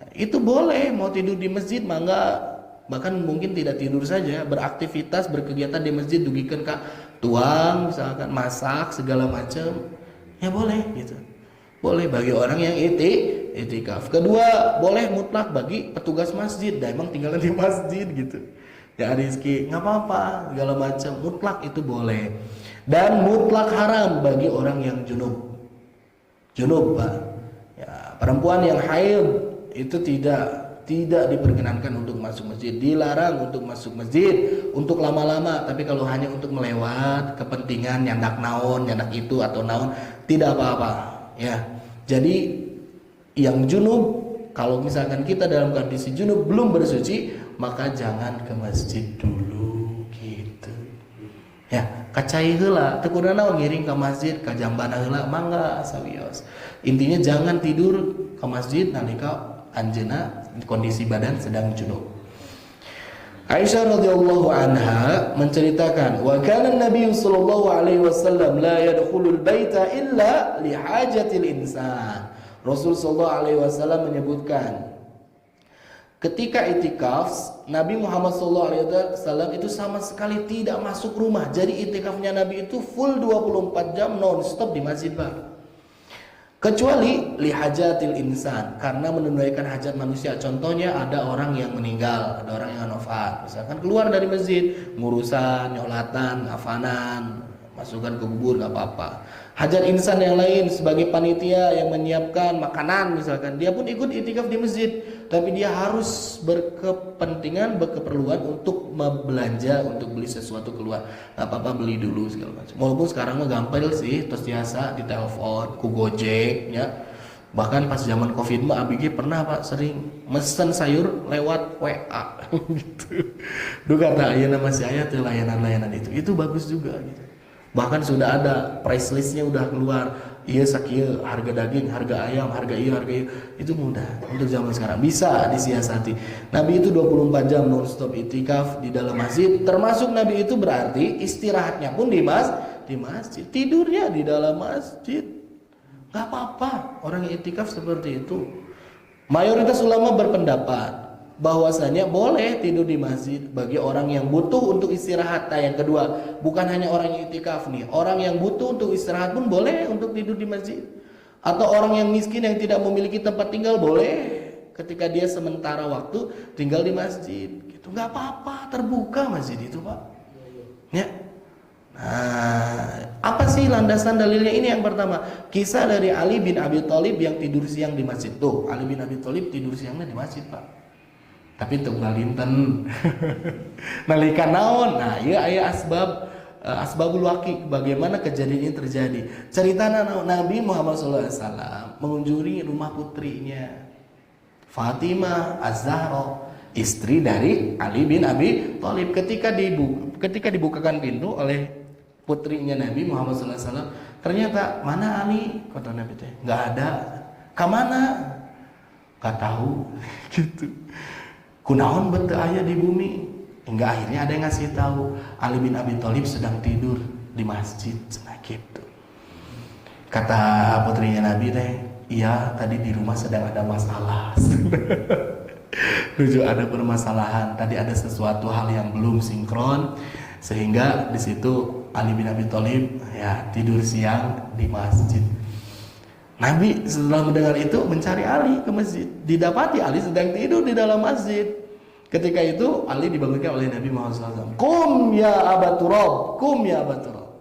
Nah, itu boleh mau tidur di masjid mangga, bahkan mungkin tidak tidur saja, beraktivitas berkegiatan di masjid dugikeun ka tuang misalkan, masak segala macam, ya boleh gitu. Boleh bagi orang yang itikaf. Kedua, boleh mutlak bagi petugas masjid. Dah emang tinggal di masjid gitu. Ya rezeki nggak apa-apa segala macam, mutlak itu boleh. Dan mutlak haram bagi orang yang junub. Junub, Pak. Ya, perempuan yang haid itu tidak diperkenankan untuk masuk masjid, dilarang untuk masuk masjid untuk lama-lama. Tapi kalau hanya untuk melewat kepentingan nyandak naon, nyandak itu atau naon, tidak apa-apa. Ya, jadi yang junub, kalau misalkan kita dalam kondisi junub belum bersuci, maka jangan ke masjid dulu gitu. Ya, kacai heula, teu kudu naon ngiring ke masjid, ka jambana heula mangga sawios. Intinya jangan tidur ke masjid nalika anjeunna kondisi badan sedang junub. Aisyah radhiyallahu anha menceritakan, wa kana Nabi sallallahu alaihi wasallam la yadkhulul baita illa li hajatil insan. Rasul sallallahu alaihi wasallam menyebutkan, ketika itikaf, Nabi Muhammad sallallahu alaihi wasallam itu sama sekali tidak masuk rumah. Jadi itikafnya Nabi itu full 24 jam non stop di masjid, Pak. Kecuali lihajatil insan, karena menunaikan hajat manusia. Contohnya ada orang yang meninggal, ada orang yang wafat, misalkan keluar dari masjid, ngurusan, nyolatan, ngafanan, masukkan ke kubur, gak apa-apa. Hajat insan yang lain sebagai panitia yang menyiapkan makanan misalkan, dia pun ikut itikaf di masjid, tapi dia harus berkepentingan, berkeperluan untuk belanja, untuk beli sesuatu keluar. Gak apa-apa, beli dulu segala macam. Walaupun sekarang mah gampang sih, terus biasa di telepon, ku Gojek, ya. Bahkan pas zaman Covid mah ABG pernah, Pak, sering mesen sayur lewat WA gitu. Duh kata ayeuna masih aya teh layanan-layanan itu bagus juga gitu. Bahkan sudah ada price listnya udah keluar. Iya sakieu harga daging, harga ayam, harga iya, itu mudah untuk zaman sekarang, bisa disiasati. Nabi itu 24 jam non-stop itikaf di dalam masjid. Termasuk Nabi itu berarti istirahatnya pun di masjid, tidurnya di dalam masjid. Gak apa-apa orang yang itikaf seperti itu. Mayoritas ulama berpendapat bahwasanya boleh tidur di masjid bagi orang yang butuh untuk istirahat. Nah, yang kedua, bukan hanya orang yang itikaf nih, orang yang butuh untuk istirahat pun boleh untuk tidur di masjid. Atau orang yang miskin yang tidak memiliki tempat tinggal boleh ketika dia sementara waktu tinggal di masjid. Gitu, nggak apa-apa, terbuka masjid itu, Pak. Ya. Nah, apa sih landasan dalilnya ini? Yang pertama, kisah dari Ali bin Abi Thalib yang tidur siang di masjid. Tuh, Ali bin Abi Thalib tidur siangnya di masjid, Pak. Tapi tunggal dinten nalika naon. Nah, ieu aya asbabul waqi, bagaimana kejadian ini terjadi. Cerita Nabi Muhammad SAW mengunjungi rumah putrinya Fatimah Az-Zahra, istri dari Ali bin Abi Thalib. Ketika dibukakan pintu oleh putrinya Nabi Muhammad SAW, ternyata mana Ali? Kata Nabi teh, nggak ada. Kemana? Nggak tahu. Gitu. Kunaon bete aya di bumi. Hingga akhirnya ada yang ngasih tahu, Ali bin Abi Thalib sedang tidur di masjid. Nah, gitu. Kata putrinya Nabi teh, iya tadi di rumah sedang ada masalah. Lucu, ada permasalahan. Tadi ada sesuatu hal yang belum sinkron, sehingga di situ Ali bin Abi Thalib ya tidur siang di masjid. Nabi setelah mendengar itu mencari Ali ke masjid. Didapati Ali sedang tidur di dalam masjid. Ketika itu Ali dibangunkan oleh Nabi Muhammad SAW. Kum ya Aba Turab, kum ya Aba Turab.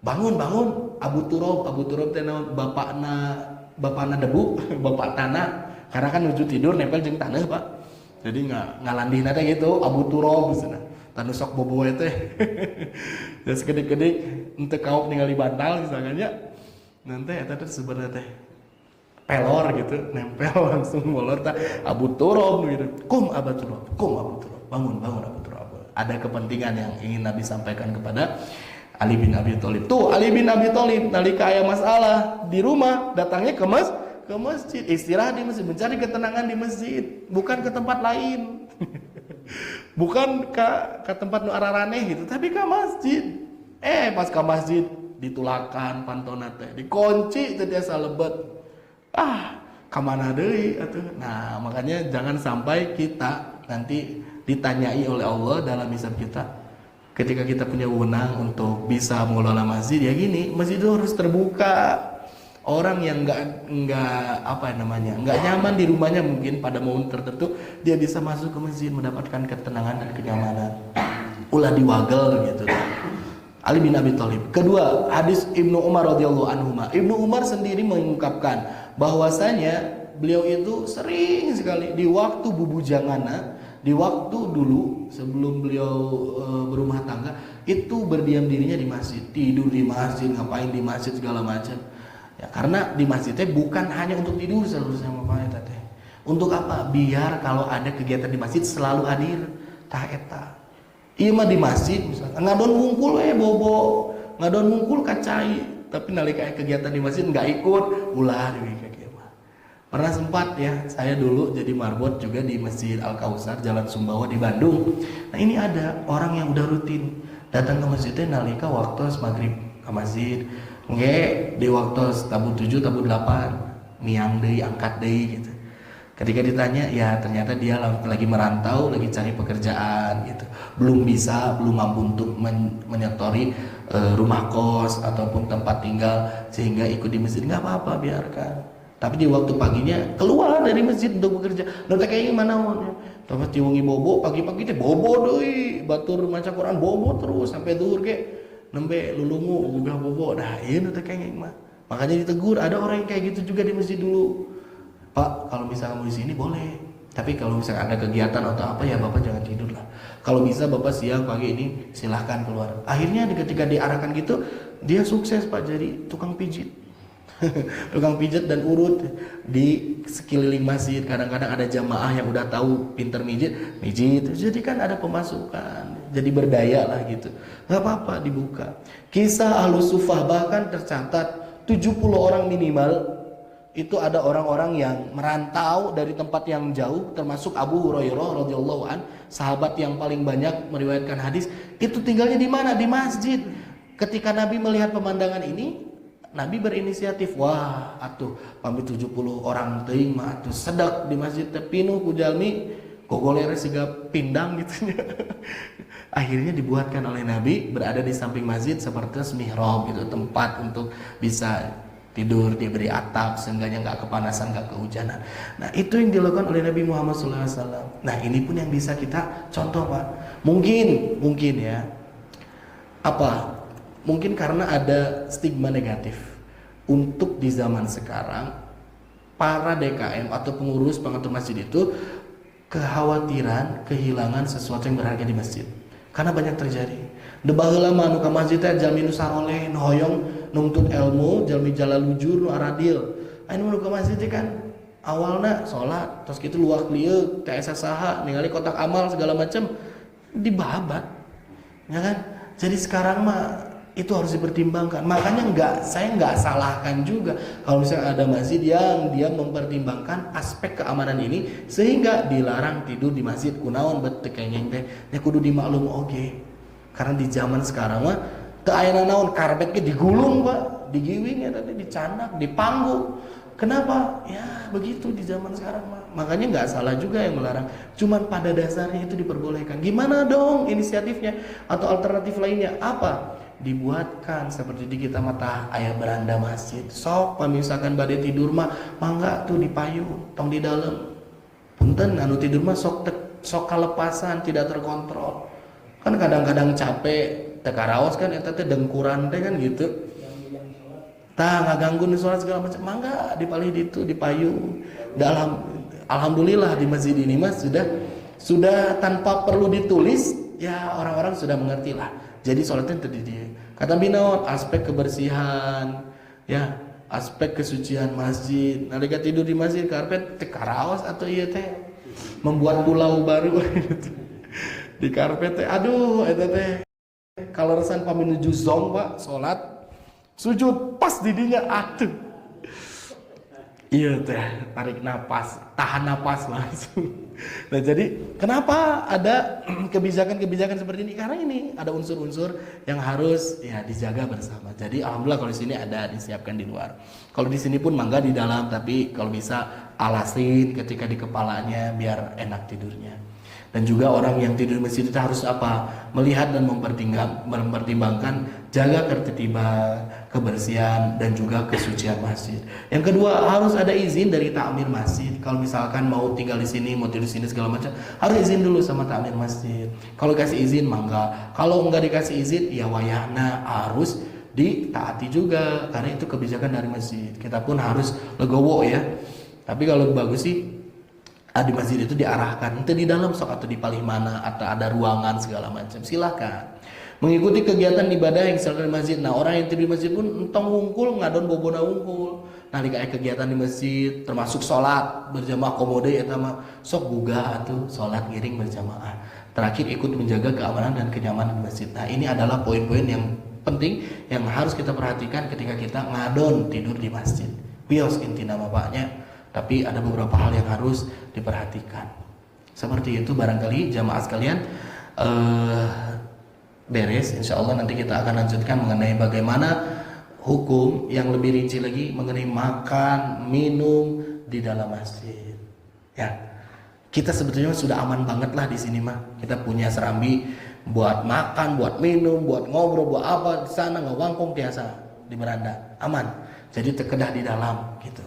Bangun, bangun Abu Turab. Abu Turab itu bapakna debu, bapak tanah. Karena kan nuju tidur nempel jeung tanah, Pak. Jadi ngalandih nate gitu Abu Turab cenah. Tanu sok boboe teh. Dan sekedik-kedik henteu kaok ningali bantal misalkan ya. Nanti eta teh sebenarnya teh pelor gitu, nempel langsung molor tah Abu Turab gitu. Kum Abu Turab, kum Abu Turab. Bangun Abu Turab. Ada kepentingan yang ingin Nabi sampaikan kepada Ali bin Abi Thalib. Tuh Ali bin Abi Thalib nalika aya masalah di rumah datangnya ke masjid, istirahat di masjid, mencari ketenangan di masjid, bukan ke tempat lain. Bukan ke tempat nu araraneh gitu, tapi ke masjid. Pas ke masjid ditulakan pantona teh dikunci teh tiasa lebet, kamana deui atuh. Nah, makanya jangan sampai kita nanti ditanyai oleh Allah dalam hisab kita, Ketika kita punya wewenang untuk bisa mengelola masjid, ya gini, masjid itu harus terbuka. Orang yang nggak nyaman di rumahnya mungkin pada momen tertentu dia bisa masuk ke masjid mendapatkan ketenangan dan kenyamanan. Ulah diwagel gitu. Ali bin Abi Thalib. Kedua, hadis Ibnu Umar radhiyallahu anhu. Ibnu Umar sendiri mengungkapkan bahwasanya beliau itu sering sekali di waktu bubujangana, di waktu dulu sebelum beliau berumah tangga itu berdiam dirinya di masjid, tidur di masjid, ngapain di masjid segala macam. Ya, karena di masjidnya bukan hanya untuk tidur seharusnya Bapak teh. Untuk apa? Biar kalau ada kegiatan di masjid selalu hadir. Tah eta. Ieu mah di masjid misalkan ngadon wungkul bobo, ngadon wungkul kacai, tapi nalika kegiatan di masjid enggak ikut, ulah kayak gitu. Pernah sempat ya, saya dulu jadi marbot juga di Masjid Al-Kausar Jalan Sumbawa di Bandung. Nah, ini ada orang yang udah rutin datang ke masjidnya nalika waktu maghrib ke masjid. Nge di waktu tabu 7, tabu 8 miang deui, angkat deui gitu. Ketika ditanya, ya ternyata dia lagi merantau, lagi cari pekerjaan gitu. Belum mampu untuk menyetori rumah kos ataupun tempat tinggal sehingga ikut di masjid. Nggak apa-apa, biarkan. Tapi di waktu paginya keluar dari masjid untuk bekerja. Nanti kayak gimana ya? Tapi ciwungi bobo pagi-pagi teh bobo deui, batur maca Quran bobo terus sampai zuhur ge nembe lulungu gugah bobo. Dah ieu teh kayak gimana? Makanya ditegur, ada orang yang kayak gitu juga di masjid dulu. Pak, kalau misalnya kamu di sini boleh. Tapi kalau misalnya ada kegiatan atau apa ya Bapak jangan tidur lah. Kalau bisa Bapak siang pagi ini silahkan keluar. Akhirnya ketika diarahkan gitu, dia sukses Pak jadi tukang pijit. Tukang pijat dan urut di sekeliling masjid. Kadang-kadang ada jamaah yang udah tahu pinter mijit. Jadi kan ada pemasukan, jadi berdaya lah gitu. Gak apa-apa dibuka. Kisah Ahlus Sufah bahkan tercatat 70 orang minimal. Itu ada orang-orang yang merantau dari tempat yang jauh, termasuk Abu Hurairah radhiyallahu an, sahabat yang paling banyak meriwayatkan hadis. Itu tinggalnya di mana? Di masjid. Ketika Nabi melihat pemandangan ini, Nabi berinisiatif, wah atuh pamit 70 orang teuing mah atuh sedak di masjid teh pinuh ku jalmi gogolere siga pindang gitu. Akhirnya dibuatkan oleh Nabi berada di samping masjid seperti mihrab gitu, tempat untuk bisa tidur, diberi atap seenggaknya nggak kepanasan, nggak kehujanan. Nah, itu yang dilakukan oleh Nabi Muhammad SAW. Nah, ini pun yang bisa kita contoh Pak. Mungkin ya apa? Mungkin karena ada stigma negatif untuk di zaman sekarang para DKM atau pengurus pengatur masjid itu kekhawatiran kehilangan sesuatu yang berharga di masjid karena banyak terjadi. Da baheula mah anu ka masjid teh jalmi nu saroleh nu hoyong nuntut ilmu, jalmi jalalujur nu aradil. Anu nu ka masjid teh kan awalna salat terus kitu luak lieu teh saha ningali kotak amal segala macam dibabat. Ya kan? Jadi sekarang mah itu harus dipertimbangkan. Makanya saya nggak salahkan juga kalau misalnya ada masjid yang dia mempertimbangkan aspek keamanan ini sehingga dilarang tidur di masjid. Kunaon bet teu kengeng teh nya kudu dimaklum oge. Karena di zaman sekarang mah teu aya naon karpet ge digulung Pak, digiwing eta teh dicanak, dipanggu. Kenapa? Ya begitu di zaman sekarang mah. Makanya nggak salah juga yang melarang. Cuman pada dasarnya itu diperbolehkan. Gimana dong inisiatifnya atau alternatif lainnya? Apa? Dibuatkan seperti di kita mata ayah beranda masjid. Sok misalkan badai tidur mah mangga tuh dipayung, tong di dalam. Punten anu tidur mah sok kalepasan, tidak terkontrol. Kan kadang-kadang capek, teu karaos kan eta teh dengkuran teh kan gitu. Tah ngaganggu di sholat segala macam, mangga dipalih ditu dipayung. Dalam alhamdulillah di masjid ini mas sudah tanpa perlu ditulis, ya orang-orang sudah mengerti lah. Jadi sholatnya terdiri. Kata binaon aspek kebersihan, ya aspek kesucian masjid. Nalika tidur di masjid karpet teh karaos atau iya teh membuat pulau baru di karpet teh. Aduh, eta teh kaleresan paminuju zong Pak, sholat sujud pas didinya atuh. Iya teh, tarik napas, tahan napas langsung. Nah jadi kenapa ada kebijakan-kebijakan seperti ini? Karena ini ada unsur-unsur yang harus ya dijaga bersama. Jadi alhamdulillah kalau di sini ada disiapkan di luar. Kalau di sini pun mangga di dalam, tapi kalau bisa alasin ketika di kepalanya biar enak tidurnya. Dan juga orang yang tidur di masjid itu harus apa? Melihat dan mempertimbangkan jaga ketertiban, kebersihan, dan juga kesucian masjid. Yang kedua, harus ada izin dari takmir masjid. Kalau misalkan mau tinggal di sini, mau tidur di sini segala macam, harus izin dulu sama takmir masjid. Kalau kasih izin, mangga. Kalau enggak dikasih izin, ya wayahna harus ditaati juga, karena itu kebijakan dari masjid. Kita pun harus legowo ya. Tapi kalau bagus sih di masjid itu diarahkan, entah di dalam sok atau di paling mana, atau ada ruangan segala macam, silakan mengikuti kegiatan ibadah yang dilakukan di masjid. Nah, orang yang tidur di masjid pun entong wungkul ngadon bobona wungkul. Nah, dikayak kegiatan di masjid termasuk sholat berjamaah komode eta mah sok buga atuh sholat giring berjamaah. Terakhir ikut menjaga keamanan dan kenyamanan di masjid. Nah, ini adalah poin-poin yang penting yang harus kita perhatikan ketika kita ngadon tidur di masjid. Bios inti nama paknya. Tapi ada beberapa hal yang harus diperhatikan. Seperti itu barangkali jamaah sekalian beres. Insya Allah nanti kita akan lanjutkan mengenai bagaimana hukum yang lebih rinci lagi mengenai makan, minum di dalam masjid. Ya, kita sebetulnya sudah aman banget lah di sini mah. Kita punya serambi buat makan, buat minum, buat ngobrol, buat apa di sana nggak wangkong biasa di beranda, aman. Jadi terkedah di dalam gitu.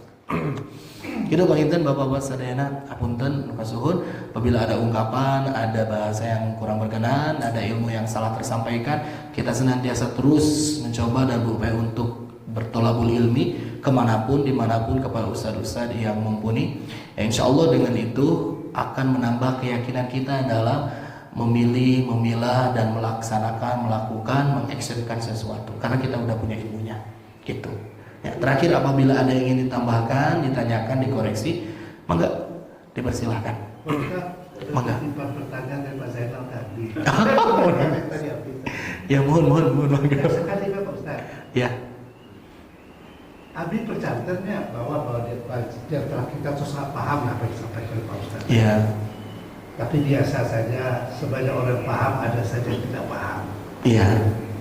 Gitu panginten bapak-bapak sadayana apunten nuka suhun apabila ada ungkapan, ada bahasa yang kurang berkenan, ada ilmu yang salah tersampaikan, kita senantiasa terus mencoba dan berupaya untuk bertolabul ilmi kemanapun, dimanapun kepada ustadz-ustadz yang mumpuni. Ya, insya Allah dengan itu akan menambah keyakinan kita dalam memilih, memilah dan melaksanakan, melakukan, mengeksekusikan sesuatu karena kita udah punya ilmunya gitu. Ya, terakhir apabila ada yang ingin ditambahkan, ditanyakan, dikoreksi, mangga dipersilahkan. Mangga. Pertanyaan dari Pak Zainal tadi. Ya mohon mangga. Sekali Pak Ustaz. Ya. Abi percatatnya bahwa setelah kita susah paham apa yang disampaikan Pak Ustaz. Ya. Tapi biasa saja sebanyak orang paham ada saja yang tidak paham. Iya.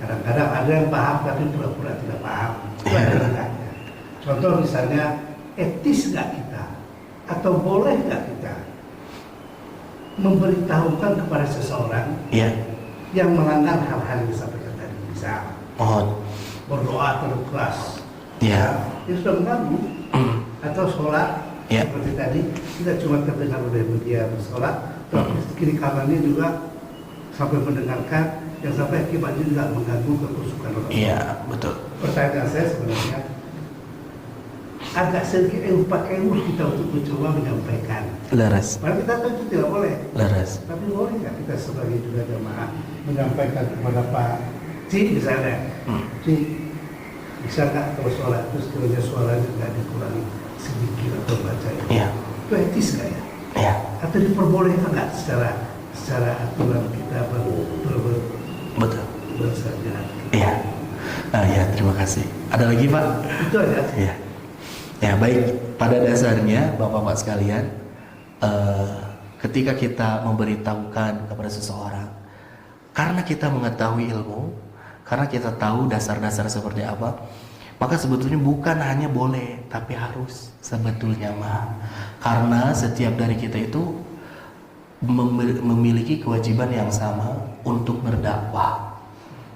Kadang-kadang ada yang paham tapi pura-pura tidak paham. Itu ada bedanya. Contoh misalnya, etis nggak kita atau boleh nggak kita memberitahukan kepada seseorang yang melanggar hal-hal yang disampaikan tadi, misal berdoa terlalu keras, itu sudah mengganggu, atau sholat seperti tadi tidak cuma terdengar oleh dia bersolat, tapi kiri kanannya juga sampai mendengarkan, yang sampai akibatnya juga mengganggu kekusukan orang. Iya, betul. Pertanyaan saya sebenarnya agak sedikit pakai kita untuk mencoba menyampaikan. Laras. Padahal kita tahu itu tidak boleh. Laras. Tapi boleh nggak kita sebagai juga jemaah menyampaikan kepada Pak Ci misalnya, Ci bisa nggak kalau sholat terus kiranya suaranya nggak dikurangi sedikit atau baca itu? Iya. Itu etis nggak ya? Iya. Atau diperbolehkan nggak secara aturan kita betul. Bersama. Iya. Ya, terima kasih. Ada lagi Pak? Itu aja. Iya. Ya baik, pada dasarnya bapak-bapak sekalian, ketika kita memberitahukan kepada seseorang, karena kita mengetahui ilmu, karena kita tahu dasar-dasar seperti apa, maka sebetulnya bukan hanya boleh, tapi harus sebetulnya mah. Karena setiap dari kita itu memiliki kewajiban yang sama untuk berdakwah.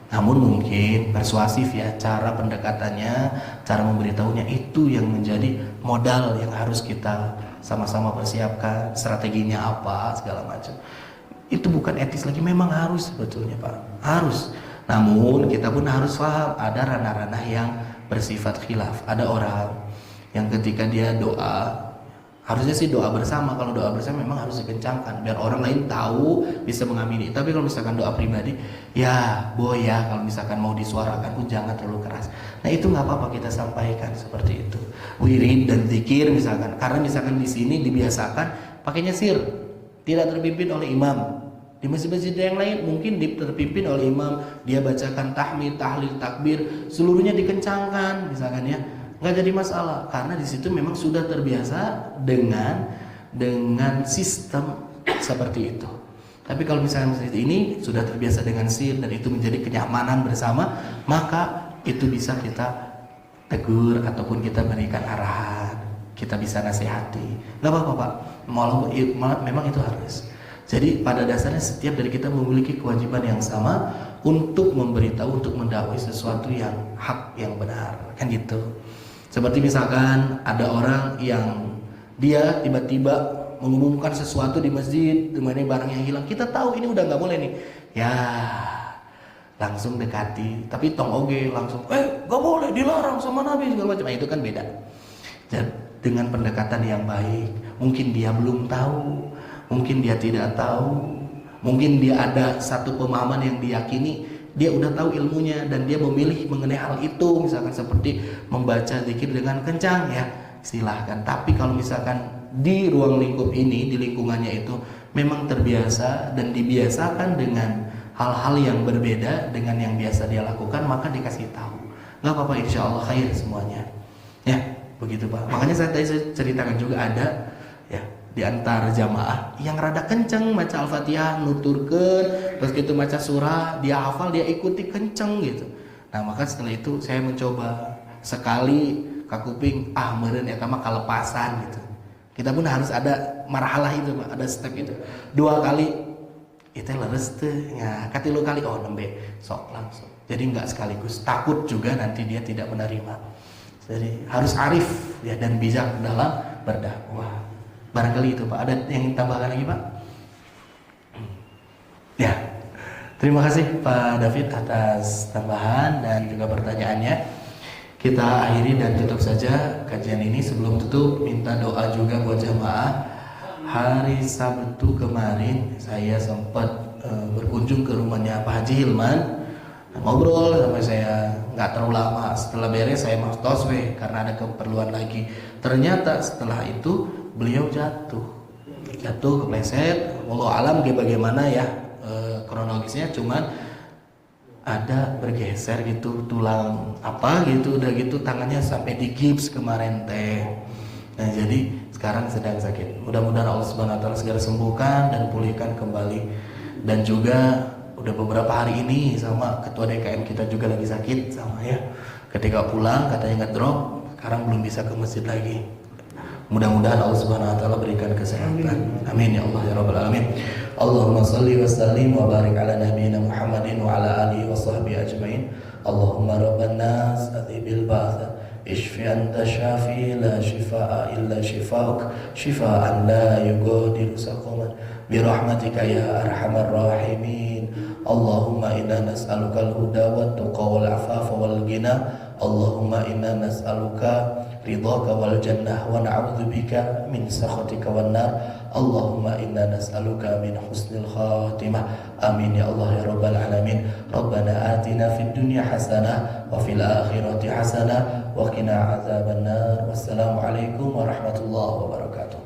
Namun mungkin persuasif ya, cara pendekatannya, cara memberitahunya itu yang menjadi modal yang harus kita sama-sama persiapkan, strateginya apa segala macam. Itu bukan etis lagi, memang harus sebetulnya Pak, harus. Namun kita pun harus paham ada ranah-ranah yang bersifat khilaf. Ada orang yang ketika dia doa, harusnya sih doa bersama. Kalau doa bersama memang harus dikencangkan biar orang lain tahu, bisa mengamini. Tapi kalau misalkan doa pribadi, ya boy ya, kalau misalkan mau disuarakan pun jangan terlalu keras. Nah itu nggak apa-apa kita sampaikan seperti itu. Wirid dan zikir misalkan, karena misalkan di sini dibiasakan pakainya sir, tidak terpimpin oleh imam. Di masjid-masjid yang lain mungkin terpimpin oleh imam, dia bacakan tahmid, tahlil, takbir, seluruhnya dikencangkan misalkan ya. Nggak jadi masalah karena di situ memang sudah terbiasa dengan sistem seperti itu. Tapi kalau misalnya masjid ini sudah terbiasa dengan sir dan itu menjadi kenyamanan bersama, maka itu bisa kita tegur ataupun kita berikan arahan, kita bisa nasihati. Nggak apa-apa Pak, memang itu harus. Jadi pada dasarnya setiap dari kita memiliki kewajiban yang sama untuk memberitahu, untuk mendakwai sesuatu yang hak, yang benar, kan gitu. Seperti misalkan ada orang yang dia tiba-tiba mengumumkan sesuatu di masjid, dimana barang yang hilang, kita tahu ini udah nggak boleh nih, ya langsung dekati, tapi tong oge langsung, nggak boleh, dilarang sama Nabi segala macam. Itu kan beda. Dan dengan pendekatan yang baik, mungkin dia belum tahu, mungkin dia tidak tahu, mungkin dia ada satu pemahaman yang diyakini dia udah tahu ilmunya dan dia memilih mengenai hal itu, misalkan seperti membaca zikir dengan kencang, ya silahkan. Tapi kalau misalkan di ruang lingkup ini, di lingkungannya itu memang terbiasa dan dibiasakan dengan hal-hal yang berbeda dengan yang biasa dia lakukan, maka dikasih tahu, nggak apa-apa, insya Allah khair semuanya, ya begitu Pak. Makanya saya tadi ceritakan juga ada ya di antara jamaah yang rada kenceng maca Al-Fatihah, nuturkeun, terus gitu maca surah, dia hafal, dia ikuti kenceng gitu. Nah maka setelah itu saya mencoba sekali kakuping, meureun eta mah kalepasan gitu. Kita pun harus ada marhalah itu Pak, ada step itu. 2 kali itu leres teh, ya katilu kali nembe sok langsung. Jadi enggak sekaligus, takut juga nanti dia tidak menerima. Jadi harus arif ya dan bijak dalam berdakwah. Barangkali itu Pak. Ada yang tambahkan lagi Pak? Ya. Terima kasih Pak David atas tambahan dan juga pertanyaannya. Kita akhiri dan tutup saja kajian ini. Sebelum tutup, minta doa juga buat jamaah. Hari Sabtu kemarin saya sempat berkunjung ke rumahnya Pak Haji Hilman, ngobrol sampai saya nggak terlalu lama. Setelah beres saya mau toswe karena ada keperluan lagi. Ternyata setelah itu beliau jatuh kepleset. Wallahu alam bagaimana ya kronologisnya, cuman ada bergeser gitu tulang apa gitu, udah gitu tangannya sampai digips kemarin teh. Nah jadi sekarang sedang sakit. Mudah-mudahan Allah Subhanahu wa taala segera sembuhkan dan pulihkan kembali. Dan juga udah beberapa hari ini sama ketua DKM kita juga lagi sakit sama ya. Ketika pulang katanya ngedrop, sekarang belum bisa ke masjid lagi. Mudah-mudahan Allah Subhanahu wa taala berikan kesehatan. Amin ya Allah ya rabbal alamin. Allahumma shalli wa sallim wa barik ala nabiyyina Muhammadin wa ala alihi wa sahbihi ajmain. Allahumma rabban nas adhibil ba'sa ishfi anta syafi la shifaa illa shifauk shifaan la yughadiru saqaman bi rahmatika ya arhamar rahimin. Allahumma inna nas'aluka al-huda wat tuqa wal afafa wal ghina. Allahumma inna nas'aluka ridhaka wal jannah wa na'udzubika min sakhatika wan nar. Allahumma inna nas'aluka min husnil khatimah. Amin ya Allah ya rabbal alamin. Rabbana atina fid dunya hasanah wa fil akhirati hasanah wa qina adzabannar. Wassalamu alaikum warahmatullahi wabarakatuh.